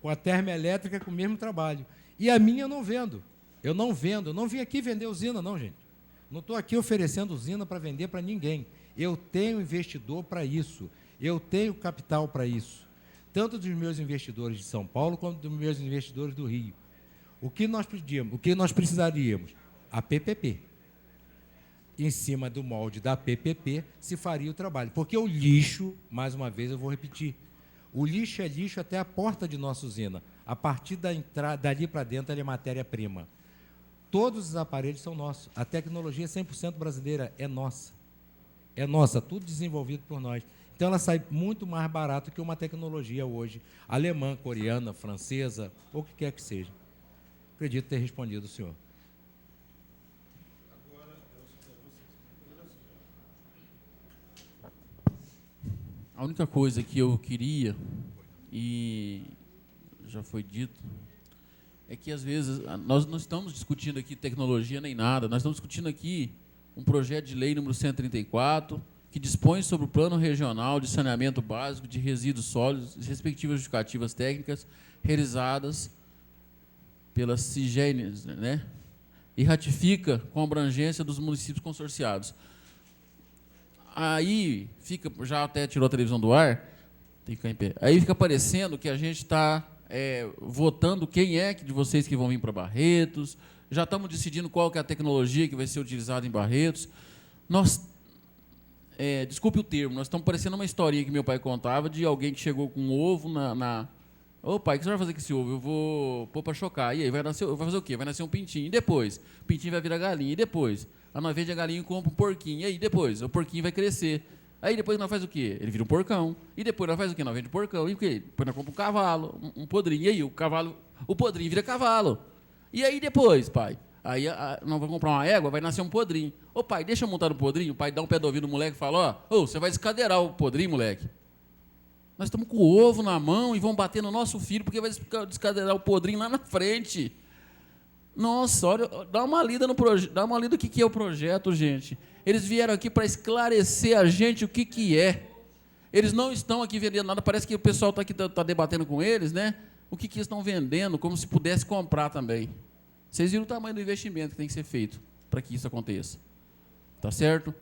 com a termoelétrica com o mesmo trabalho. E a minha eu não vendo. Eu não vim aqui vender usina, não, gente. Não estou aqui oferecendo usina para vender para ninguém. Eu tenho investidor para isso. Eu tenho capital para isso. Tanto dos meus investidores de São Paulo, quanto dos meus investidores do Rio. O que nós pedíamos, o que nós precisaríamos? A PPP. Em cima do molde da PPP se faria o trabalho. Porque o lixo, mais uma vez eu vou repetir, o lixo é lixo até a porta de nossa usina. A partir da entrada, dali para dentro, ele é matéria-prima. Todos os aparelhos são nossos. A tecnologia 100% brasileira é nossa. É nossa, tudo desenvolvido por nós. Então, ela sai muito mais barato que uma tecnologia hoje, alemã, coreana, francesa, ou o que quer que seja. Acredito ter respondido o senhor. A única coisa que eu queria, e já foi dito, é que, às vezes, nós não estamos discutindo aqui tecnologia nem nada, nós estamos discutindo aqui um projeto de lei número 134, que dispõe sobre o Plano Regional de Saneamento Básico de Resíduos Sólidos e respectivas justificativas técnicas realizadas pela CIGENES, né? E ratifica com a abrangência dos municípios consorciados. Aí fica, já até tirou a televisão do ar, tem que ficar em pé. Aí fica parecendo que a gente está votando quem é de vocês que vão vir para Barretos, já estamos decidindo qual que é a tecnologia que vai ser utilizada em Barretos. Nós, desculpe o termo, nós estamos parecendo uma historinha que meu pai contava de alguém que chegou com um ovo Ô, pai, o que você vai fazer com esse ovo? Eu vou pôr para chocar. E aí, vai fazer o quê? Vai nascer um pintinho. E depois? O pintinho vai virar galinha. E depois? A nós vende a galinha e compra um porquinho. E aí, depois? O porquinho vai crescer. Aí, depois, nós faz o quê? Ele vira um porcão. E depois, nós faz o quê? Nós vende um porcão. E o quê? Depois, nós compra um cavalo, um podrinho. E aí, o podrinho vira cavalo. E aí, depois, pai? Aí, nós vamos comprar uma égua, vai nascer um podrinho. Ô, pai, deixa eu montar no podrinho. O pai dá um pé do ouvido no moleque e fala, ó, você vai descadeirar o podrinho, moleque. Nós estamos com o ovo na mão e vão bater no nosso filho porque vai descadeirar o podrinho lá na frente. Nossa, olha, dá uma lida no projeto, dá uma lida o que é o projeto, gente. Eles vieram aqui para esclarecer a gente o que é. Eles não estão aqui vendendo nada, parece que o pessoal está aqui tá debatendo com eles, né? O que eles estão vendendo, como se pudesse comprar também. Vocês viram o tamanho do investimento que tem que ser feito para que isso aconteça. Tá certo?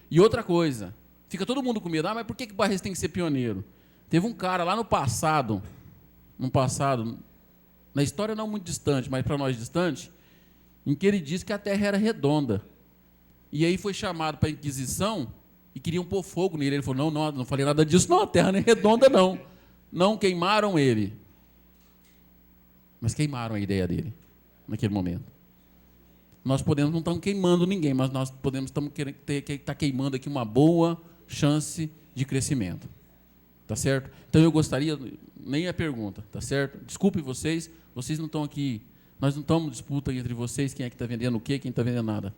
E outra coisa, fica todo mundo com medo, mas por que Barretos tem que ser pioneiro? Teve um cara lá no passado, na história não muito distante, mas para nós distante, em que ele disse que a Terra era redonda. E aí foi chamado para a Inquisição e queriam pôr fogo nele. Ele falou, não falei nada disso, não, a Terra não é redonda, não. Não queimaram ele. Mas queimaram a ideia dele, naquele momento. Nós não estamos queimando ninguém, mas nós estar queimando aqui uma boa chance de crescimento. Tá certo? Então, eu gostaria, nem a pergunta, tá certo? Desculpe vocês não estão aqui, nós não estamos em disputa entre vocês, quem é que está vendendo o quê, quem está vendendo nada.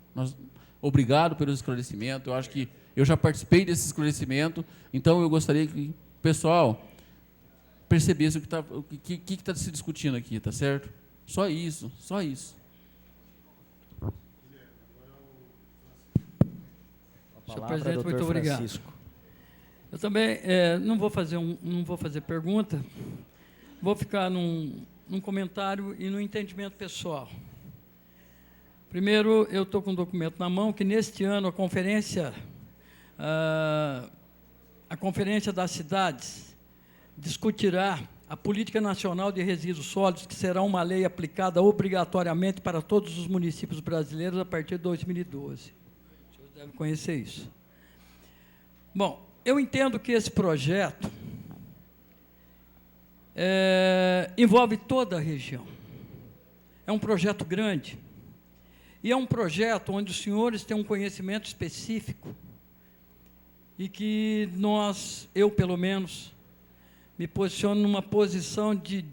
Obrigado pelo esclarecimento, eu acho que eu já participei desse esclarecimento, então eu gostaria que o pessoal percebesse o que está se discutindo aqui, tá certo? Só isso, só isso. Senhor presidente, muito obrigado. Eu também não vou fazer pergunta, vou ficar num comentário e no entendimento pessoal. Primeiro, eu estou com um documento na mão que, neste ano, a Conferência das Cidades discutirá a Política Nacional de Resíduos Sólidos, que será uma lei aplicada obrigatoriamente para todos os municípios brasileiros a partir de 2012. O senhor deve conhecer isso. Bom, eu entendo que esse projeto envolve toda a região. é um projeto grande, e é um projeto onde os senhores têm um conhecimento específico e que eu pelo menos, me posiciono numa posição de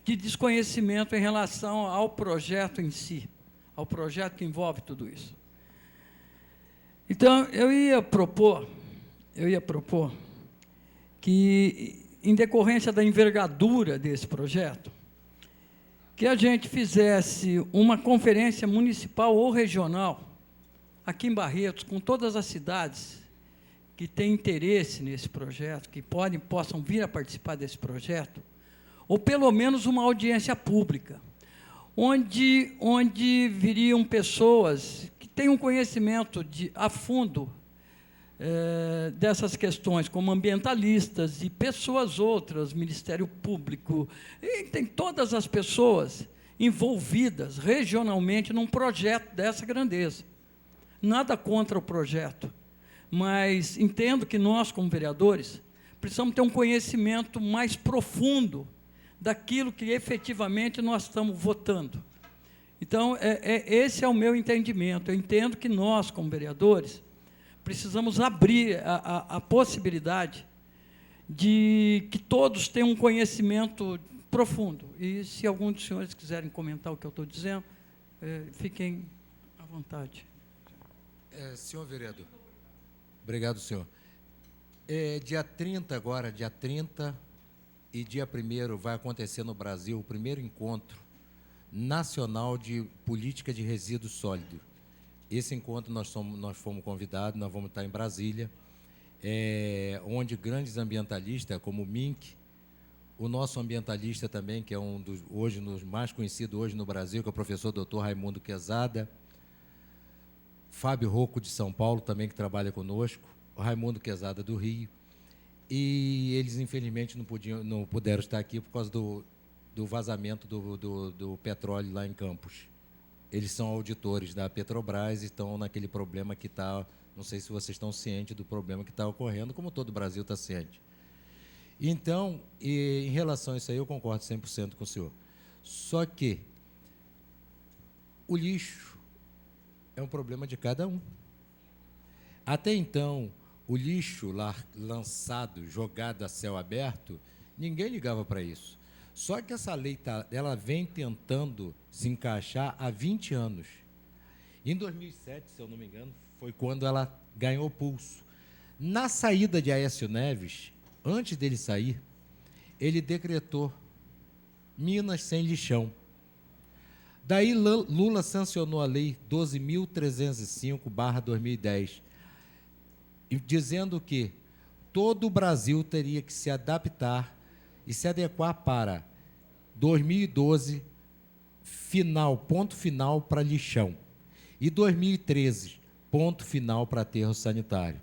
desconhecimento em relação ao projeto em si, ao projeto que envolve tudo isso. Então, eu ia propor que, em decorrência da envergadura desse projeto, que a gente fizesse uma conferência municipal ou regional, aqui em Barretos, com todas as cidades que têm interesse nesse projeto, que possam vir a participar desse projeto, ou pelo menos uma audiência pública, onde viriam pessoas que têm um conhecimento a fundo dessas questões, como ambientalistas e pessoas outras, Ministério Público, e tem todas as pessoas envolvidas regionalmente num projeto dessa grandeza. Nada contra o projeto, mas entendo que nós, como vereadores, precisamos ter um conhecimento mais profundo daquilo que efetivamente nós estamos votando. Então, esse é o meu entendimento. Eu entendo que nós, como vereadores, precisamos abrir a possibilidade de que todos tenham um conhecimento profundo. E, se algum dos senhores quiserem comentar o que eu estou dizendo, fiquem à vontade. Senhor vereador, obrigado, senhor. Dia 30 agora, dia 30 e dia 1º vai acontecer no Brasil o primeiro encontro nacional de política de resíduos sólidos. Esse encontro nós fomos convidados, nós vamos estar em Brasília, onde grandes ambientalistas, como o Mink, o nosso ambientalista também, que é um dos mais conhecidos hoje no Brasil, que é o professor Dr. Raimundo Quezada, Fábio Rocco, de São Paulo, também, que trabalha conosco, o Raimundo Quezada, do Rio, e eles, infelizmente, não puderam estar aqui por causa do vazamento do petróleo lá em Campos. Eles são auditores da Petrobras e estão naquele problema que está, não sei se vocês estão cientes do problema que está ocorrendo, como todo o Brasil está ciente. Então, em relação a isso aí, eu concordo 100% com o senhor. Só que o lixo é um problema de cada um. Até então, o lixo lançado, jogado a céu aberto, ninguém ligava para isso. Só que essa lei ela vem tentando se encaixar há 20 anos. Em 2007, se eu não me engano, foi quando ela ganhou pulso. Na saída de Aécio Neves, antes dele sair, ele decretou Minas sem lixão. Daí Lula sancionou a Lei 12.305/2010, dizendo que todo o Brasil teria que se adaptar e se adequar para 2012, ponto final para lixão, e 2013, ponto final para aterro sanitário.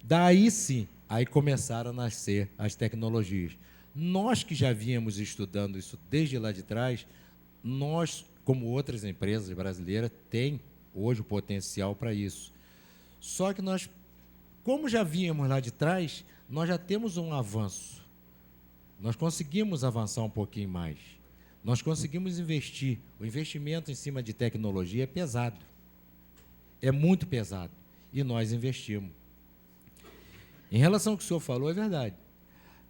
Daí sim, aí começaram a nascer as tecnologias. Nós que já vínhamos estudando isso desde lá de trás, nós, como outras empresas brasileiras, tem hoje o potencial para isso. Só que nós, como já vínhamos lá de trás, nós já temos um avanço. Nós conseguimos avançar um pouquinho mais. Nós conseguimos investir. O investimento em cima de tecnologia é pesado. É muito pesado. E nós investimos. Em relação ao que o senhor falou, é verdade.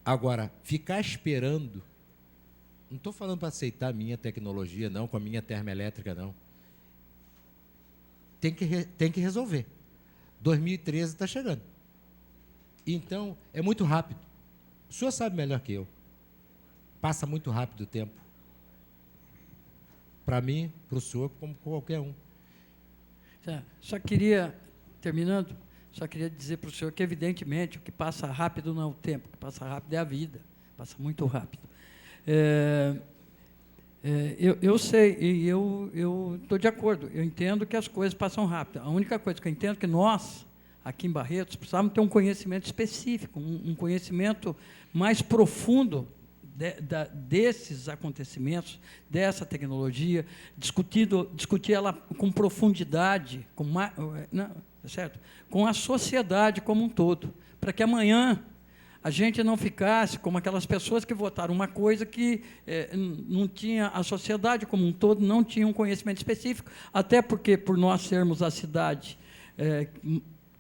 Agora, ficar esperando, não estou falando para aceitar a minha tecnologia, não, com a minha termoelétrica, não. Tem que resolver. 2013 está chegando. Então, é muito rápido. O senhor sabe melhor que eu. Passa muito rápido o tempo. Para mim, para o senhor, como qualquer um. Só queria, terminando, dizer para o senhor que, evidentemente, o que passa rápido não é o tempo, o que passa rápido é a vida. Passa muito rápido. Eu sei, e eu estou de acordo, eu entendo que as coisas passam rápido. A única coisa que eu entendo é que nós, aqui em Barretos, precisamos ter um conhecimento específico, um conhecimento mais profundo desses acontecimentos, dessa tecnologia, discutir ela com profundidade, certo? Com a sociedade como um todo, para que amanhã a gente não ficasse como aquelas pessoas que votaram uma coisa que não tinha, a sociedade como um todo não tinha um conhecimento específico, até porque, por nós sermos a cidade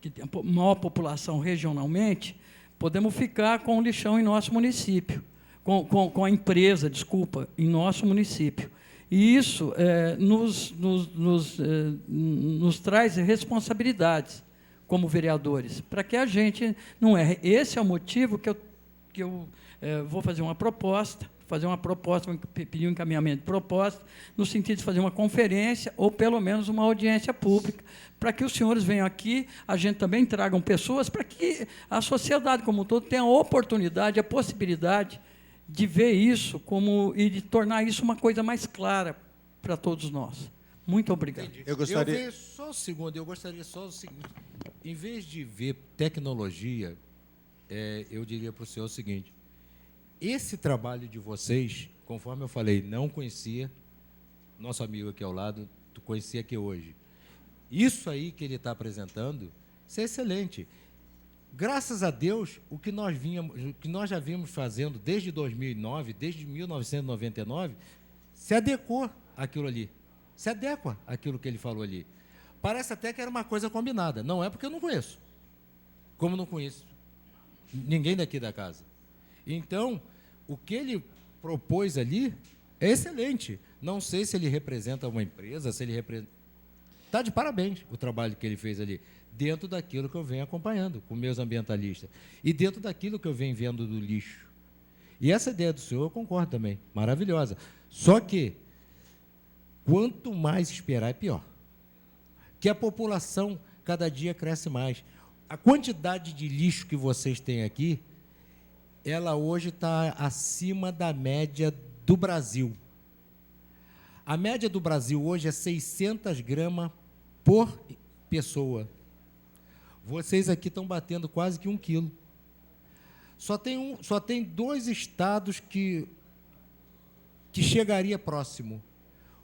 que tem a maior população regionalmente, podemos ficar com o lixão em nosso município, com a empresa, desculpa, em nosso município. E isso nos traz responsabilidades como vereadores, para que a gente não erre. Esse é o motivo que eu vou fazer uma proposta, pedir um encaminhamento de proposta, no sentido de fazer uma conferência ou, pelo menos, uma audiência pública, para que os senhores venham aqui, a gente também tragam pessoas, para que a sociedade como um todo tenha a oportunidade, a possibilidade de ver isso e de tornar isso uma coisa mais clara para todos nós. Muito obrigado. Eu gostaria... Eu só um segundo, eu gostaria só o seguinte, em vez de ver tecnologia, eu diria para o senhor o seguinte, esse trabalho de vocês, conforme eu falei, não conhecia, nosso amigo aqui ao lado, tu conhecia aqui hoje. Isso aí que ele está apresentando, isso é excelente. Graças a Deus, o que nós já vimos fazendo desde 2009, desde 1999, se adequou àquilo ali. Se adequa àquilo que ele falou ali. Parece até que era uma coisa combinada. Não é porque eu não conheço. Como não conheço ninguém daqui da casa. Então, o que ele propôs ali é excelente. Não sei se ele representa uma empresa, se ele representa... Está de parabéns o trabalho que ele fez ali, dentro daquilo que eu venho acompanhando com meus ambientalistas e dentro daquilo que eu venho vendo do lixo. E essa ideia do senhor eu concordo também, maravilhosa. Só que, quanto mais esperar, é pior. Que a população cada dia cresce mais. A quantidade de lixo que vocês têm aqui, ela hoje está acima da média do Brasil. A média do Brasil hoje é 600 gramas por pessoa. Vocês aqui estão batendo quase que 1 quilo. Só tem 2 estados que chegaria próximo.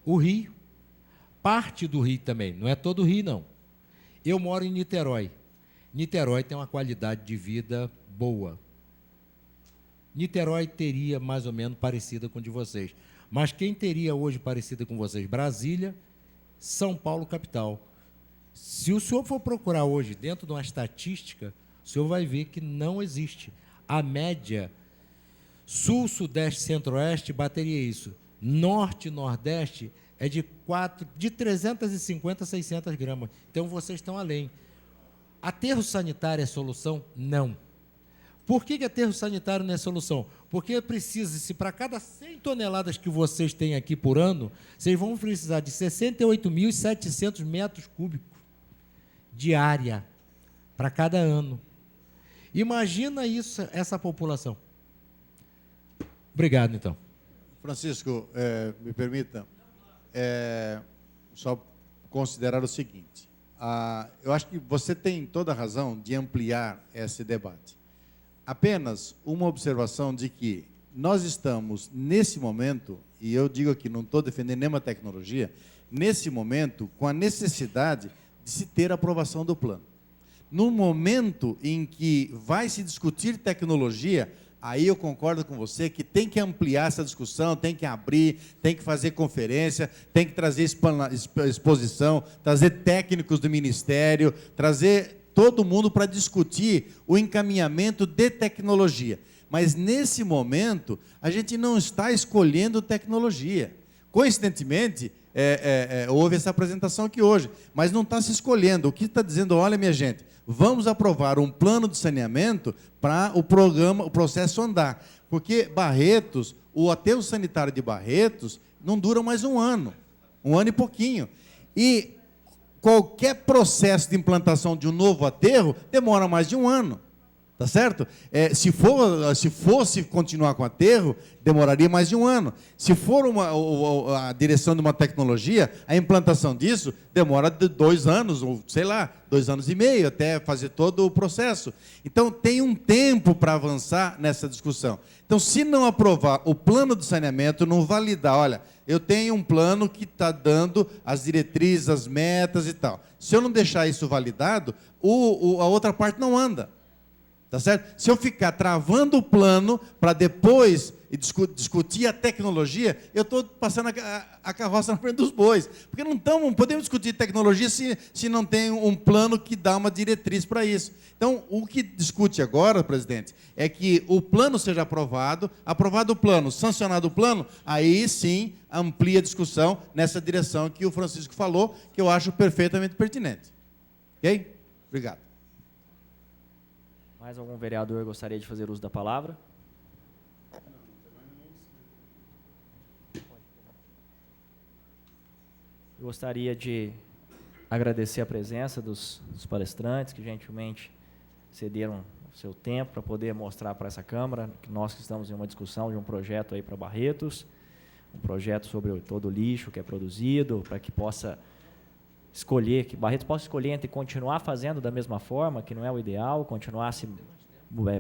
O Rio, parte do Rio também, não é todo o Rio, não. Eu moro em Niterói. Niterói tem uma qualidade de vida boa. Niterói teria mais ou menos parecida com a de vocês. Mas quem teria hoje parecida com vocês? Brasília, São Paulo, capital. Se o senhor for procurar hoje dentro de uma estatística, o senhor vai ver que não existe. A média sul, sudeste, centro-oeste bateria isso. Norte e nordeste é de 350 a 600 gramas. Então, vocês estão além. Aterro sanitário é solução? Não. Por que aterro sanitário não é solução? Porque precisa, se para cada 100 toneladas que vocês têm aqui por ano, vocês vão precisar de 68.700 metros cúbicos de área para cada ano. Imagina isso, essa população. Obrigado, então. Francisco, me permita só considerar o seguinte. Eu acho que você tem toda a razão de ampliar esse debate. Apenas uma observação de que nós estamos, nesse momento, e eu digo aqui, não estou defendendo nenhuma tecnologia, nesse momento, com a necessidade de se ter aprovação do plano. No momento em que vai se discutir tecnologia, aí eu concordo com você que tem que ampliar essa discussão, tem que abrir, tem que fazer conferência, tem que trazer exposição, trazer técnicos do Ministério, trazer todo mundo para discutir o encaminhamento de tecnologia. Mas, nesse momento, a gente não está escolhendo tecnologia. Coincidentemente, houve essa apresentação aqui hoje, mas não está se escolhendo. O que está dizendo, olha, minha gente, vamos aprovar um plano de saneamento para o processo andar. Porque Barretos, o aterro sanitário de Barretos, não dura mais um ano e pouquinho. E qualquer processo de implantação de um novo aterro demora mais de um ano. Tá certo? Se fosse continuar com o aterro, demoraria mais de um ano. Se for a direção de uma tecnologia, a implantação disso demora 2 anos, ou sei lá, 2 anos e meio, até fazer todo o processo. Então, tem um tempo para avançar nessa discussão. Então, se não aprovar o plano de saneamento, não validar, olha, eu tenho um plano que está dando as diretrizes, as metas e tal. Se eu não deixar isso validado, a outra parte não anda. Tá certo? Se eu ficar travando o plano para depois discutir a tecnologia, eu estou passando a carroça na frente dos bois. Porque não podemos discutir tecnologia se não tem um plano que dá uma diretriz para isso. Então, o que discute agora, presidente, é que o plano seja aprovado o plano, sancionado o plano, aí sim amplia a discussão nessa direção que o Francisco falou, que eu acho perfeitamente pertinente. Ok? Obrigado. Mais algum vereador gostaria de fazer uso da palavra? Gostaria de agradecer a presença dos palestrantes que gentilmente cederam o seu tempo para poder mostrar para essa Câmara que nós estamos em uma discussão de um projeto aí para Barretos, um projeto sobre todo o lixo que é produzido, para que possa escolher, que Barretos possa escolher entre continuar fazendo da mesma forma, que não é o ideal, continuar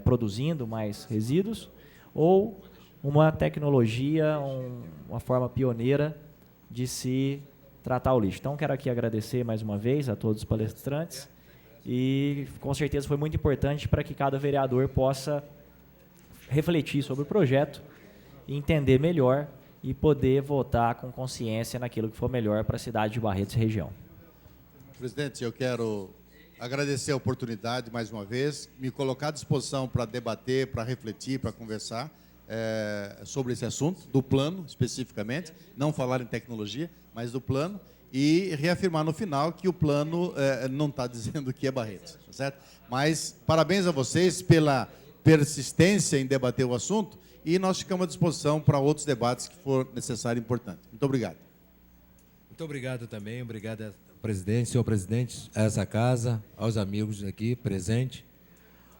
produzindo mais resíduos, ou uma tecnologia, uma forma pioneira de se tratar o lixo. Então, quero aqui agradecer mais uma vez a todos os palestrantes e, com certeza, foi muito importante para que cada vereador possa refletir sobre o projeto, entender melhor e poder votar com consciência naquilo que for melhor para a cidade de Barretos e região. Presidente, eu quero agradecer a oportunidade mais uma vez, me colocar à disposição para debater, para refletir, para conversar sobre esse assunto, do plano especificamente, não falar em tecnologia, mas do plano, e reafirmar no final que o plano não está dizendo que é Barretos, tá certo? Mas parabéns a vocês pela persistência em debater o assunto e nós ficamos à disposição para outros debates que for necessário e importante. Muito obrigado. Muito obrigado também, obrigado ao presidente, senhor presidente, a essa casa, aos amigos aqui presentes.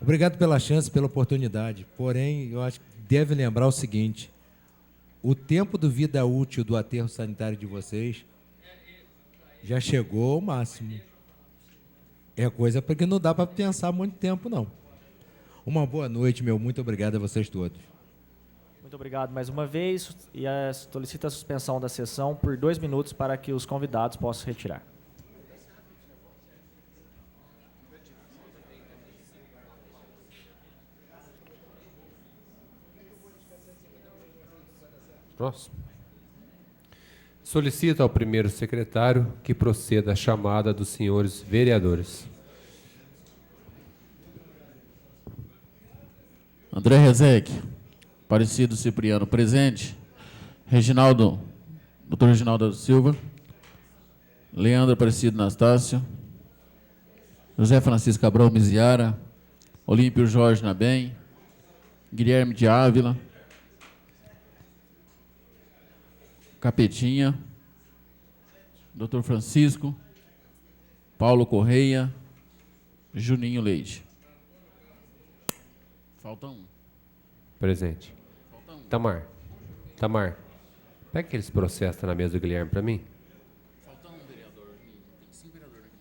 Obrigado pela chance, pela oportunidade. Porém, eu acho que deve lembrar o seguinte: o tempo de vida útil do aterro sanitário de vocês já chegou ao máximo. É coisa porque não dá para pensar muito tempo, não. Uma boa noite, muito obrigado a vocês todos. Muito obrigado mais uma vez e solicito a suspensão da sessão por 2 minutos para que os convidados possam retirar. Próximo. Solicito ao primeiro secretário que proceda à chamada dos senhores vereadores. André Rezec, Aparecido Cipriano, presente. Reginaldo, Dr. Reginaldo Silva. Leandro Aparecido Anastácio. José Francisco Cabral Miziara. Olímpio Jorge Nabem. Guilherme de Ávila. Capetinha, Dr. Francisco, Paulo Correia, Juninho Leite. Falta um. Presente. Falta um. Tamar, pega aqueles processos na mesa do Guilherme para mim. Falta um vereador. Tem 5 vereadores aqui.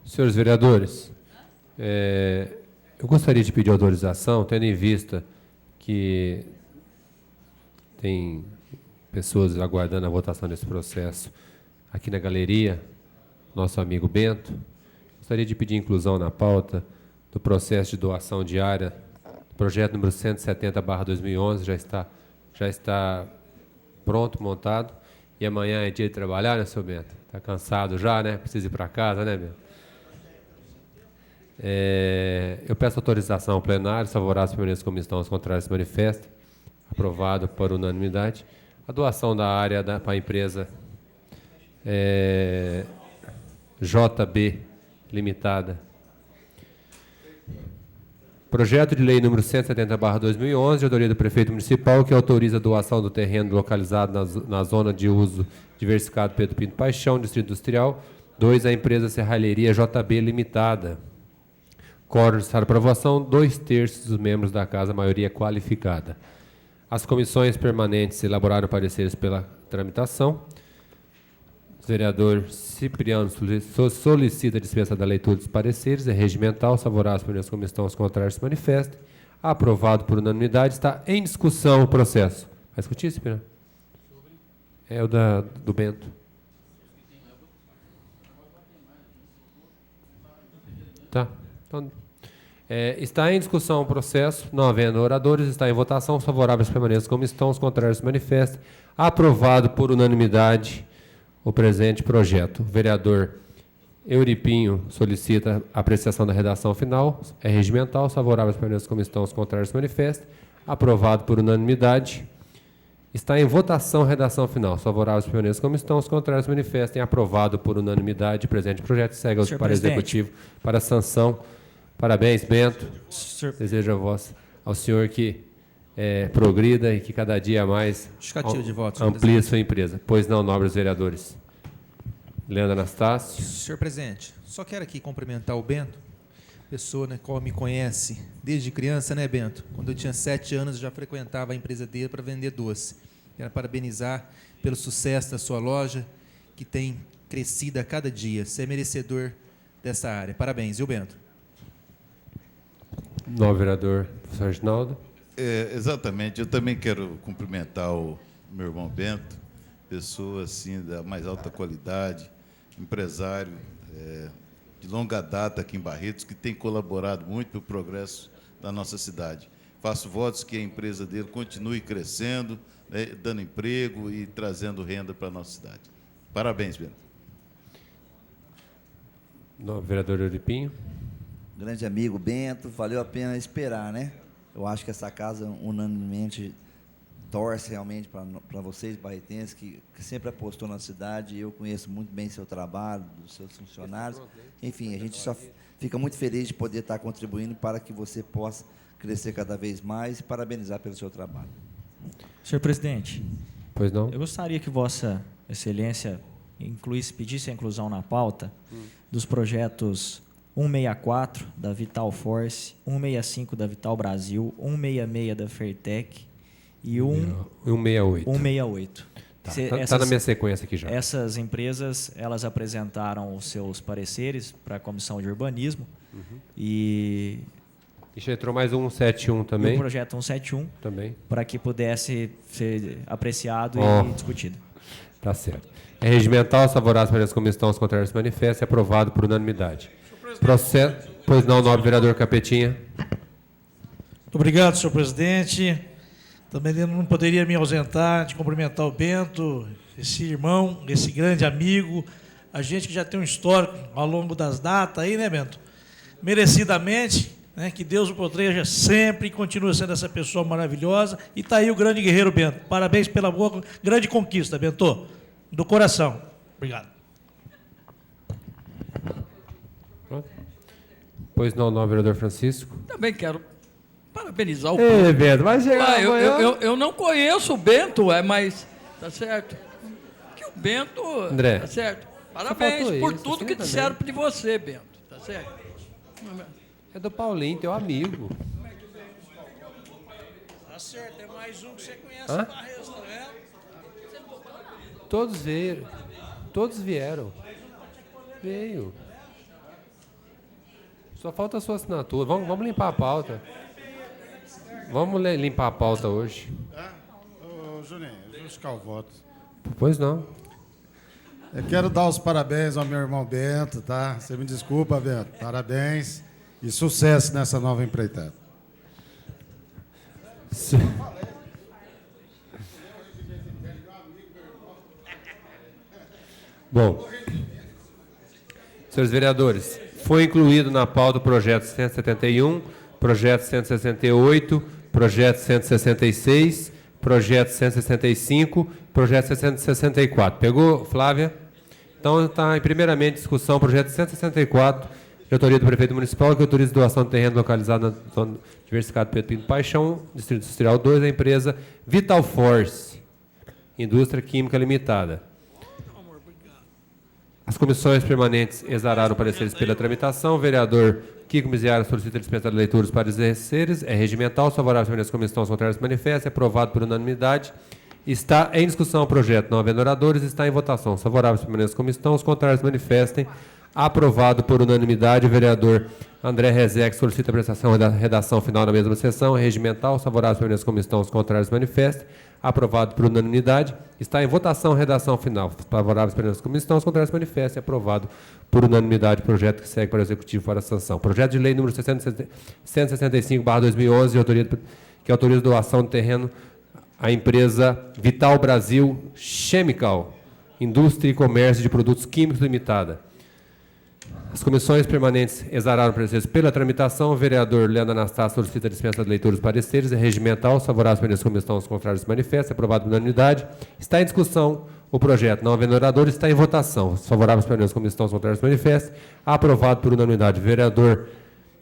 Senhores vereadores, eu gostaria de pedir autorização, tendo em vista que tem pessoas aguardando a votação desse processo aqui na galeria, nosso amigo Bento, gostaria de pedir inclusão na pauta do processo de doação diária, projeto número 170/2011, já está pronto, montado, e amanhã é dia de trabalhar, né, senhor Bento? Está cansado já, né? Precisa ir para casa, né, Bento? Eu peço autorização ao plenário, favorável às permanentes comissões, aos contrários se manifestem. Aprovado por unanimidade. A doação da área para a empresa JB Limitada. Projeto de lei número 170/2011, de autoria do prefeito municipal, que autoriza a doação do terreno localizado na zona de uso diversificado Pedro Pinto Paixão, Distrito Industrial 2, à empresa Serralheria JB Limitada, Quórum necessário para aprovação, 2/3 dos membros da Casa, maioria qualificada. As comissões permanentes elaboraram pareceres pela tramitação. O vereador Cipriano solicita a dispensa da leitura dos pareceres. É regimental, favorável às opiniões como estão, os contrários se manifestem. Aprovado por unanimidade. Está em discussão o processo. Vai discutir, Cipriano? É o do Bento. Tá. Então, está em discussão o processo, não havendo oradores, está em votação, os favoráveis permaneçam como estão, os contrários se manifestem. Aprovado por unanimidade o presente projeto. O vereador Euripinho solicita a apreciação da redação final, é regimental, os favoráveis permaneçam como estão, os contrários se manifestem. Aprovado por unanimidade. Está em votação a redação final. Os favoráveis permaneçam como estão, os contrários se manifestem. Aprovado por unanimidade. O presente projeto segue para o Executivo para sanção. Parabéns, Bento. Desejo a voz ao senhor que progrida e que cada dia mais Justificativo de voto, amplie sua empresa. Pois não, nobres vereadores. Leandro Anastácio. Senhor presidente, só quero aqui cumprimentar o Bento, pessoa, né, qual me conhece desde criança, né, Bento? Quando eu tinha 7 anos, eu já frequentava a empresa dele para vender doce. Quero parabenizar pelo sucesso da sua loja, que tem crescido a cada dia. Você é merecedor dessa área. Parabéns, viu, Bento? Novo vereador, professor Reginaldo. Exatamente. Eu também quero cumprimentar o meu irmão Bento, pessoa assim da mais alta qualidade, empresário de longa data aqui em Barretos, que tem colaborado muito para o progresso da nossa cidade. Faço votos que a empresa dele continue crescendo, né, dando emprego e trazendo renda para a nossa cidade. Parabéns, Bento. Novo vereador Euripinho. Grande amigo Bento, valeu a pena esperar, né? Eu acho que essa casa unanimemente torce realmente para vocês, barretenses, que sempre apostou na cidade. Eu conheço muito bem seu trabalho, dos seus funcionários. Enfim, a gente só fica muito feliz de poder estar contribuindo para que você possa crescer cada vez mais e parabenizar pelo seu trabalho. Senhor presidente, pois não? Eu gostaria que Vossa Excelência pedisse a inclusão na pauta dos projetos 164 da Vital Force, 165 da Vital Brasil, 166 da Fairtech e 168. 168. Está na minha sequência aqui já. Essas empresas, elas apresentaram os seus pareceres para a Comissão de Urbanismo e já entrou mais um 171 também. E o projeto 171 também, para que pudesse ser apreciado e discutido. Tá certo. É regimental, favorável para as comissões, os contrários se manifestam, é aprovado por unanimidade. Processo. Pois não, nobre vereador Capetinha. Muito obrigado, senhor presidente. Também não poderia me ausentar de cumprimentar o Bento, esse irmão, esse grande amigo, a gente que já tem um histórico ao longo das datas aí, né, Bento? Merecidamente, né, que Deus o proteja sempre e continue sendo essa pessoa maravilhosa. E está aí o grande guerreiro Bento. Parabéns pela boa, grande conquista, Bento, do coração. Obrigado. Pois não, nobre vereador Francisco. Também quero parabenizar o Bento, vai chegar eu não conheço o Bento, mas tá certo. Que o Bento, André, tá certo. Parabéns por isso, tudo assim que também. disseram de você, Bento, tá certo? É do Paulinho, teu amigo. Tá certo, é mais um que você conhece, Barretos, tá vendo? Todos vieram. Todos vieram. Veio. Só falta a sua assinatura. Vamos limpar a pauta. Vamos limpar a pauta hoje. Ô, Juninho, justificar o voto. Pois não. Eu quero dar os parabéns ao meu irmão Bento, tá? Você me desculpa, Bento. Parabéns e sucesso nessa nova empreitada. Bom, senhores vereadores, foi incluído na pauta o projeto 171, projeto 168, projeto 166, projeto 165, projeto 164. Pegou, Flávia? Então, está em primeiramente discussão o projeto 164, de autoria do prefeito municipal, que autoriza doação de terreno localizado na zona diversificada Pedro Pinto Paixão, Distrito Industrial 2, da empresa Vital Force, Indústria Química Limitada. As comissões permanentes exararam pareceres pela tramitação. O vereador Kiko Miziara solicita a dispensa de leitura dos pareceres. É regimental. Os favoráveis permanentes comissão, os contrários manifestam. É aprovado por unanimidade. Está em discussão o projeto. Não havendo oradores, está em votação. Os favoráveis permanentes comissão, os contrários manifestem. Aprovado por unanimidade. O vereador André Rezec solicita a prestação da redação final na mesma sessão. É regimental. Os favoráveis permanentes comissão, os contrários manifestem. Aprovado por unanimidade. Está em votação a redação final. Favoráveis permanentes comissão, os contrários manifestem. Aprovado por unanimidade o projeto que segue para o Executivo para a sanção. Projeto de lei número 165/2011, que autoriza doação de terreno à empresa Vital Brasil Chemical, Indústria e Comércio de Produtos Químicos Limitada. As comissões permanentes exararam pareceres pela tramitação. O vereador Leandro Anastácio solicita a dispensa de leitura dos pareceres. É regimental. Os favoráveis permanentes comissão, os contrários se manifestam. Aprovado por unanimidade. Está em discussão o projeto. Não havendo oradores, está em votação. Os favoráveis permanentes comissão, os contrários se manifestam. Aprovado por unanimidade. O vereador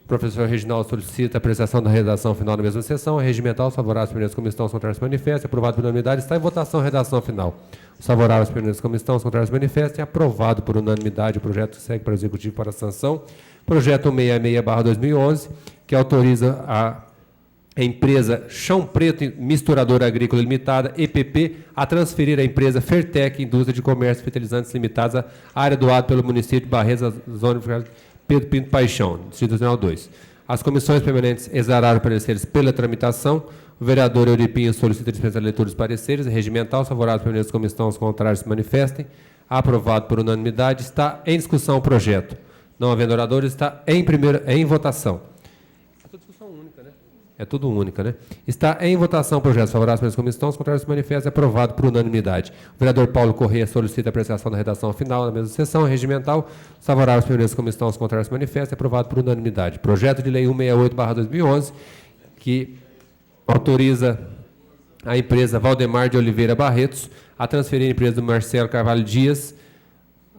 professor Reginaldo solicita a apreciação da redação final da mesma sessão. É regimental. Os favoráveis permanentes comissão, os contrários se manifestam. Aprovado por unanimidade. Está em votação a redação final. Os favoráveis permanentes comissão, os contrários se manifestem. Aprovado por unanimidade o projeto que segue para o Executivo para a sanção. Projeto 166/2011, que autoriza a empresa Chão Preto Misturadora Agrícola Limitada, EPP, a transferir à empresa Fertec Indústria de Comércio e Fertilizantes Limitadas a área doada pelo município de Barretos, zona Pedro Pinto Paixão, Distrito Nacional 2. As comissões permanentes exararam pareceres pela tramitação. O vereador Euripinho solicita a dispensa de leitura dos pareceres. É regimental. Os favoráveis permanentes comissão, os contrários se manifestem. Aprovado por unanimidade. Está em discussão o projeto. Não havendo oradores, está em votação. É tudo discussão única, né? É tudo única, né? Está em votação o projeto. Os favoráveis permanentes comissão, os contrários se manifestem. Aprovado por unanimidade. O vereador Paulo Corrêa solicita a apreciação da redação final na mesma sessão. É regimental. Os favoráveis permanentes comissão, os contrários se manifestem. Aprovado por unanimidade. Projeto de lei 168/2011, que autoriza a empresa Valdemar de Oliveira Barretos a transferir a empresa do Marcelo Carvalho Dias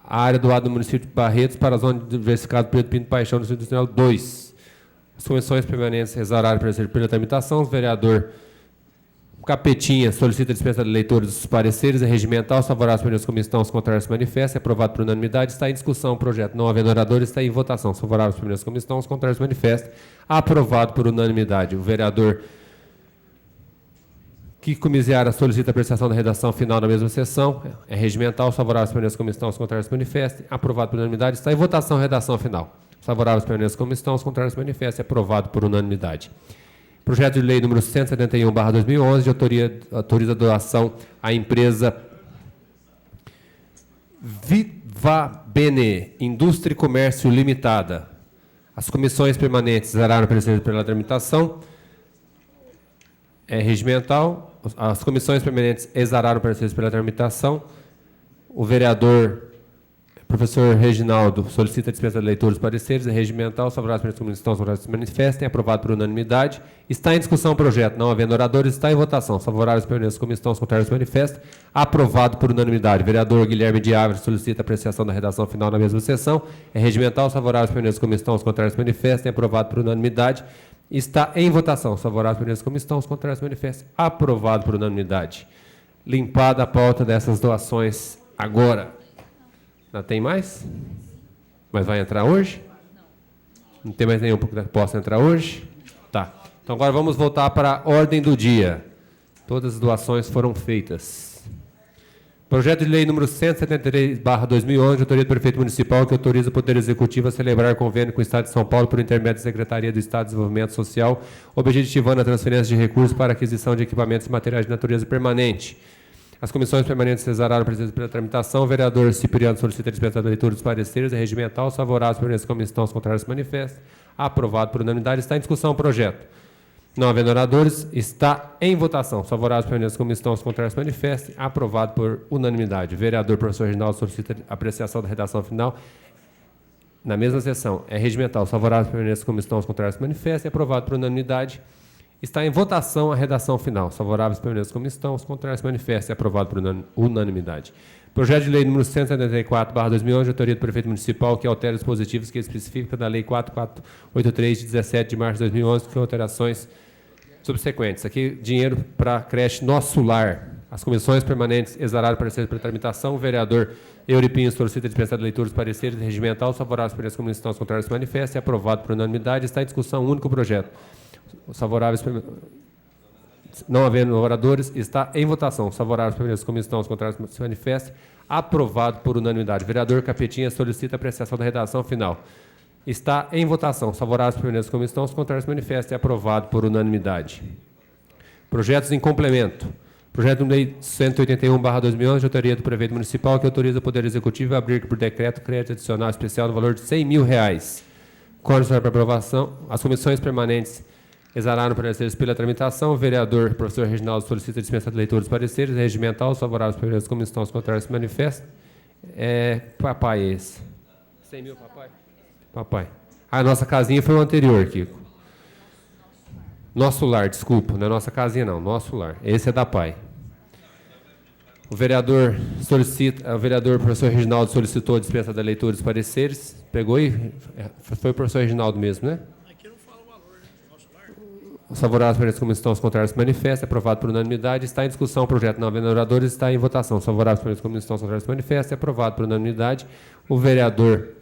a área doada do município de Barretos para a zona diversificada Pedro Pinto Paixão, do Distrito Nacional 2. As comissões permanentes exararam pela tramitação. O vereador Capetinha solicita a dispensa de leitura dos pareceres. É regimental. Os favoráveis permanentes comissão, os contrários se manifestam. É aprovado por unanimidade. Está em discussão o projeto. Não havendo oradores, está em votação. Os favoráveis permanentes comissão, os contrários se manifestam. Aprovado por unanimidade. O vereador Kiko Miziara solicita a apreciação da redação final na mesma sessão. É regimental. Os favoráveis permanentes comissão, os contrários se manifestem. Aprovado por unanimidade. Está em votação a redação final. Os favoráveis permanentes comissão, os contrários se manifestem. Aprovado por unanimidade. Projeto de lei número 171/2011, de autoriza a doação à empresa Viva Bene, Indústria e Comércio Limitada. As comissões permanentes exararam pela tramitação. É regimental. As comissões permanentes exararam pela tramitação. O vereador professor Reginaldo solicita a dispensa de leitura dos pareceres. É regimental. Os favoráveis permanentes comissão, os contrários se manifestem. Aprovado por unanimidade. Está em discussão o projeto. Não havendo oradores, está em votação. Os favoráveis permanentes comissão, os contrários se manifestem. Aprovado por unanimidade. O vereador Guilherme de Ávila solicita a apreciação da redação final na mesma sessão. É regimental. Os favoráveis permanentes comissão, os contrários se manifestem. Aprovado por unanimidade. Está em votação. Os favoráveis permanentes comissão, os contrários se manifestem. Aprovado por unanimidade. Limpada a pauta dessas doações agora. Não tem mais? Mas vai entrar hoje? Não tem mais nenhum que possa entrar hoje? Tá. Então agora vamos voltar para a ordem do dia. Todas as doações foram feitas. Projeto de lei número 173/2011, de autoria do prefeito municipal, que autoriza o Poder Executivo a celebrar convênio com o Estado de São Paulo por intermédio da Secretaria do Estado de Desenvolvimento Social, objetivando a transferência de recursos para aquisição de equipamentos e materiais de natureza permanente. As comissões permanentes exararam pela tramitação. O vereador Cipriano solicita a dispensa da leitura dos pareceres. É regimental. Os favoráveis permanentes comissão, os contrários se manifestam. Aprovado por unanimidade. Está em discussão o projeto. Não havendo oradores, está em votação. Os favoráveis permanentes comissão, os contrários se manifestem. Aprovado por unanimidade. O vereador professor Reginaldo solicita a apreciação da redação final na mesma sessão. É regimental. Os favoráveis permanentes comissão, os contrários se manifestem. Aprovado por unanimidade. Está em votação a redação final. Os favoráveis permanentes comissão, os contrários se manifestem. Aprovado por unanimidade. Projeto de lei número 174/2011, de autoria do prefeito municipal, que altera os dispositivos que especifica da lei 4483, de 17 de março de 2011, com alterações subsequentes. Aqui, dinheiro para a creche Nosso Lar. As comissões permanentes exararam parecer pela tramitação. O vereador Euripinho solicita dispensar de leitura dos pareceres regimental. Os favoráveis pelas comissões estão contrários se manifestam. É aprovado por unanimidade. Está em discussão um único projeto. Os favoráveis, não havendo oradores, está em votação. Os favoráveis pelas comissões estão contrários se manifestam. Aprovado por unanimidade. O vereador Capetinha solicita a apreciação da redação final. Está em votação. Os favoráveis pelas comissões contrários se manifestam. É aprovado por unanimidade. Projetos em complemento. Projeto de lei 181/2011, de autoria do prefeito municipal, que autoriza o Poder Executivo a abrir por decreto crédito adicional especial no valor de R$100 mil. Condicionado para aprovação. As comissões permanentes exararam pareceres pela tramitação. O vereador professor Reginaldo solicita dispensa de leitura dos pareceres regimental. Os favoráveis pelas comissões contrárias se manifestam. Papai esse. 100 mil, papai? Papai. A nossa casinha foi o anterior, Kiko. Nosso lar, desculpa, não é nossa casinha não, nosso lar. Esse é da PAI. O vereador professor Reginaldo solicitou a dispensa da leitura dos pareceres. Pegou e foi o professor Reginaldo mesmo, né? Aqui não fala o valor, né? Nosso lar. Os favoráveis pelas comissões contrárias se manifestam. Aprovado por unanimidade. Está em discussão o projeto não havendo oradores. Está em votação. Os favoráveis pelas comissões contrárias se manifestam. Aprovado por unanimidade. O vereador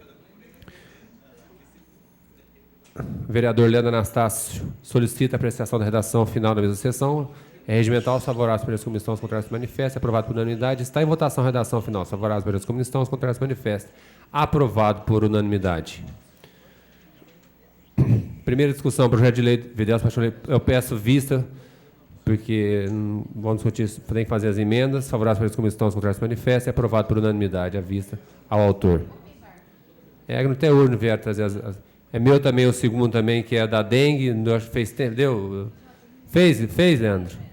Leandro Anastácio solicita a apreciação da redação final da mesma sessão. É regimental, os favoráveis pelas comissões contrárias se manifestam. Aprovado por unanimidade. Está em votação a redação final. Os favoráveis pelas comissões contrárias se manifestam. Aprovado por unanimidade. Primeira discussão, projeto de lei. Eu peço vista, porque vamos discutir, tem que fazer as emendas. Favoráveis pelas comissões contrárias se manifestam. É aprovado por unanimidade. A vista ao autor. Não tem urno, vieram trazer É meu também, o segundo também, que é da dengue. Fez tempo, deu? Fez, Leandro?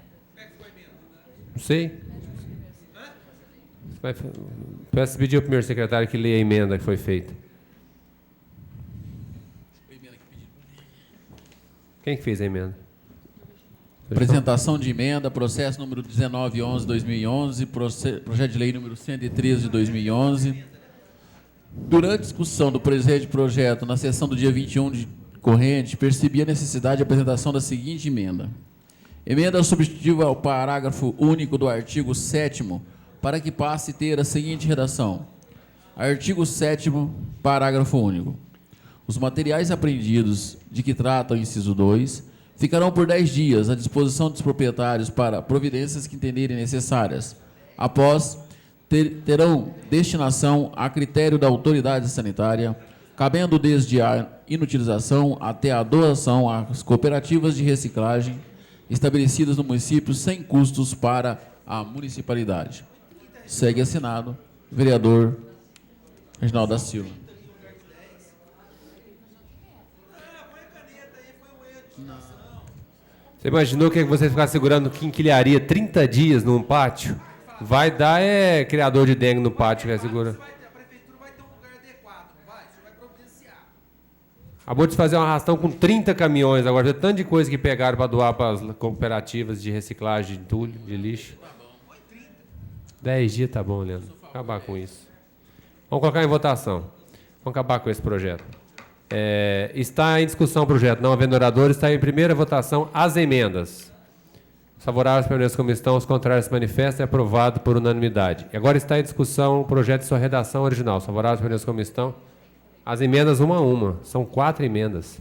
Não sei. Peço pedir ao primeiro secretário que leia a emenda que foi feita. Quem que fez a emenda? Apresentação de emenda, processo número 1911/2011, projeto de lei número 113 de 2011. Durante a discussão do presente projeto, na sessão do dia 21 de corrente, percebi a necessidade de apresentação da seguinte emenda. Emenda substitutiva ao parágrafo único do artigo 7º, para que passe a ter a seguinte redação. Artigo 7º, parágrafo único. Os materiais apreendidos de que trata o inciso 2 ficarão por 10 dias à disposição dos proprietários para providências que entenderem necessárias. Após, terão destinação a critério da autoridade sanitária, cabendo desde a inutilização até a doação às cooperativas de reciclagem estabelecidas no município sem custos para a municipalidade. Segue assinado, vereador Reginaldo da Silva. Você imaginou que você ficar segurando quinquilharia 30 dias num pátio? Vai dar criador de dengue no pátio que segura. A prefeitura vai ter um lugar adequado, não vai? Você vai providenciar. Acabou de fazer uma arrastão com 30 caminhões, agora tem tanto de coisa que pegaram para doar para as cooperativas de reciclagem de entulho, de lixo. 10 dias tá bom, Leandro. Acabar com isso. Vamos colocar em votação. Vamos acabar com esse projeto. Está em discussão o projeto, não havendo oradores, está em primeira votação as emendas. Os favoráveis permanecem como estão, os contrários se manifestam. É aprovado por unanimidade. E agora está em discussão o projeto de sua redação original. Os favoráveis permanecem como estão. As emendas uma a uma. São 4 emendas.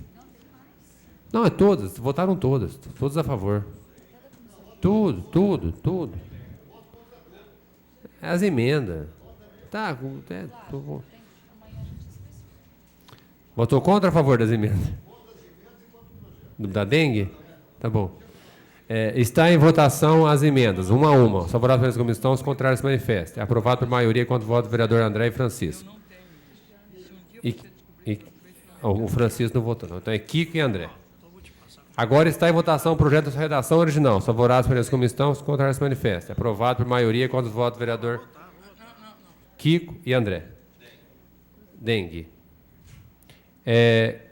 Não, é todas. Votaram todas. Todos a favor. Tudo. As emendas. Tá. Votou contra ou a favor das emendas? Da dengue? Tá bom. Está em votação as emendas, uma a uma. Os favoráveis como estão, os contrários se manifestam. É aprovado por maioria quanto voto do vereador André e Francisco. O Francisco não votou, não. Então é Kiko e André. Agora está em votação o projeto da sua redação original. Os favoráveis como estão, os contrários se manifestam. É aprovado por maioria quanto voto do vereador Kiko e André. Dengue.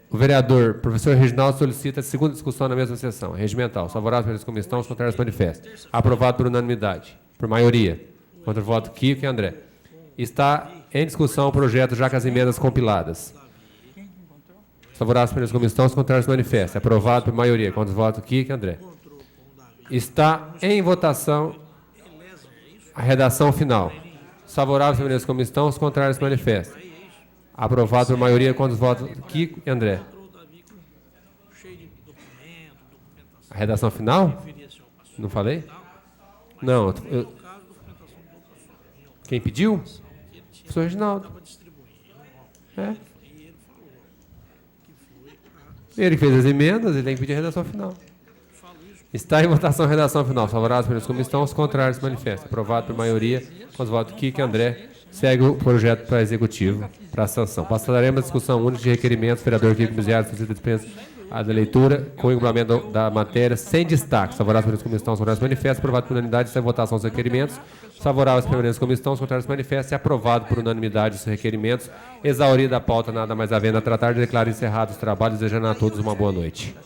O vereador professor Reginaldo solicita a segunda discussão na mesma sessão. Regimental. Os favoráveis como estão, os contrários se manifestam. Aprovado por unanimidade. Por maioria. Contra o voto Kiko e André. Está em discussão o projeto já com as emendas compiladas. Os favoráveis como estão, os contrários se manifestam. Aprovado por maioria. Contra o voto Kiko e André. Está em votação A redação final. Os favoráveis permaneçam como estão, os contrários se manifestam. Aprovado por maioria com os votos Kiko e André. A redação final? Não falei? Não. Quem pediu? O professor Reginaldo. É. Ele fez as emendas, ele tem que pedir a redação final. Está em votação a redação final. Favoráveis pelos como estão, os contrários se manifestam. Aprovado por maioria com os votos Kiko e André. Segue o projeto para executivo, para sanção. Passaremos a discussão única de requerimentos. Vereador Kiko Miziado, solicita dispensa a da leitura com o regulamento da matéria sem destaque. Favoráveis pelos como estão, os contrários se manifestam. Aprovado por unanimidade, está em votação os requerimentos. Favoráveis permanentes como estão, os contrários se manifestam. E aprovado por unanimidade os requerimentos. Exaurida a pauta, nada mais havendo a tratar, declaro encerrados os trabalhos, desejando a todos uma boa noite.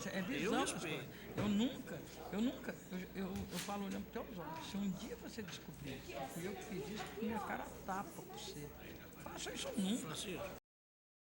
Eu falo olhando para os teus olhos. Se um dia você descobrir que fui eu que fiz isso, minha cara tapa por você. Faça isso nunca.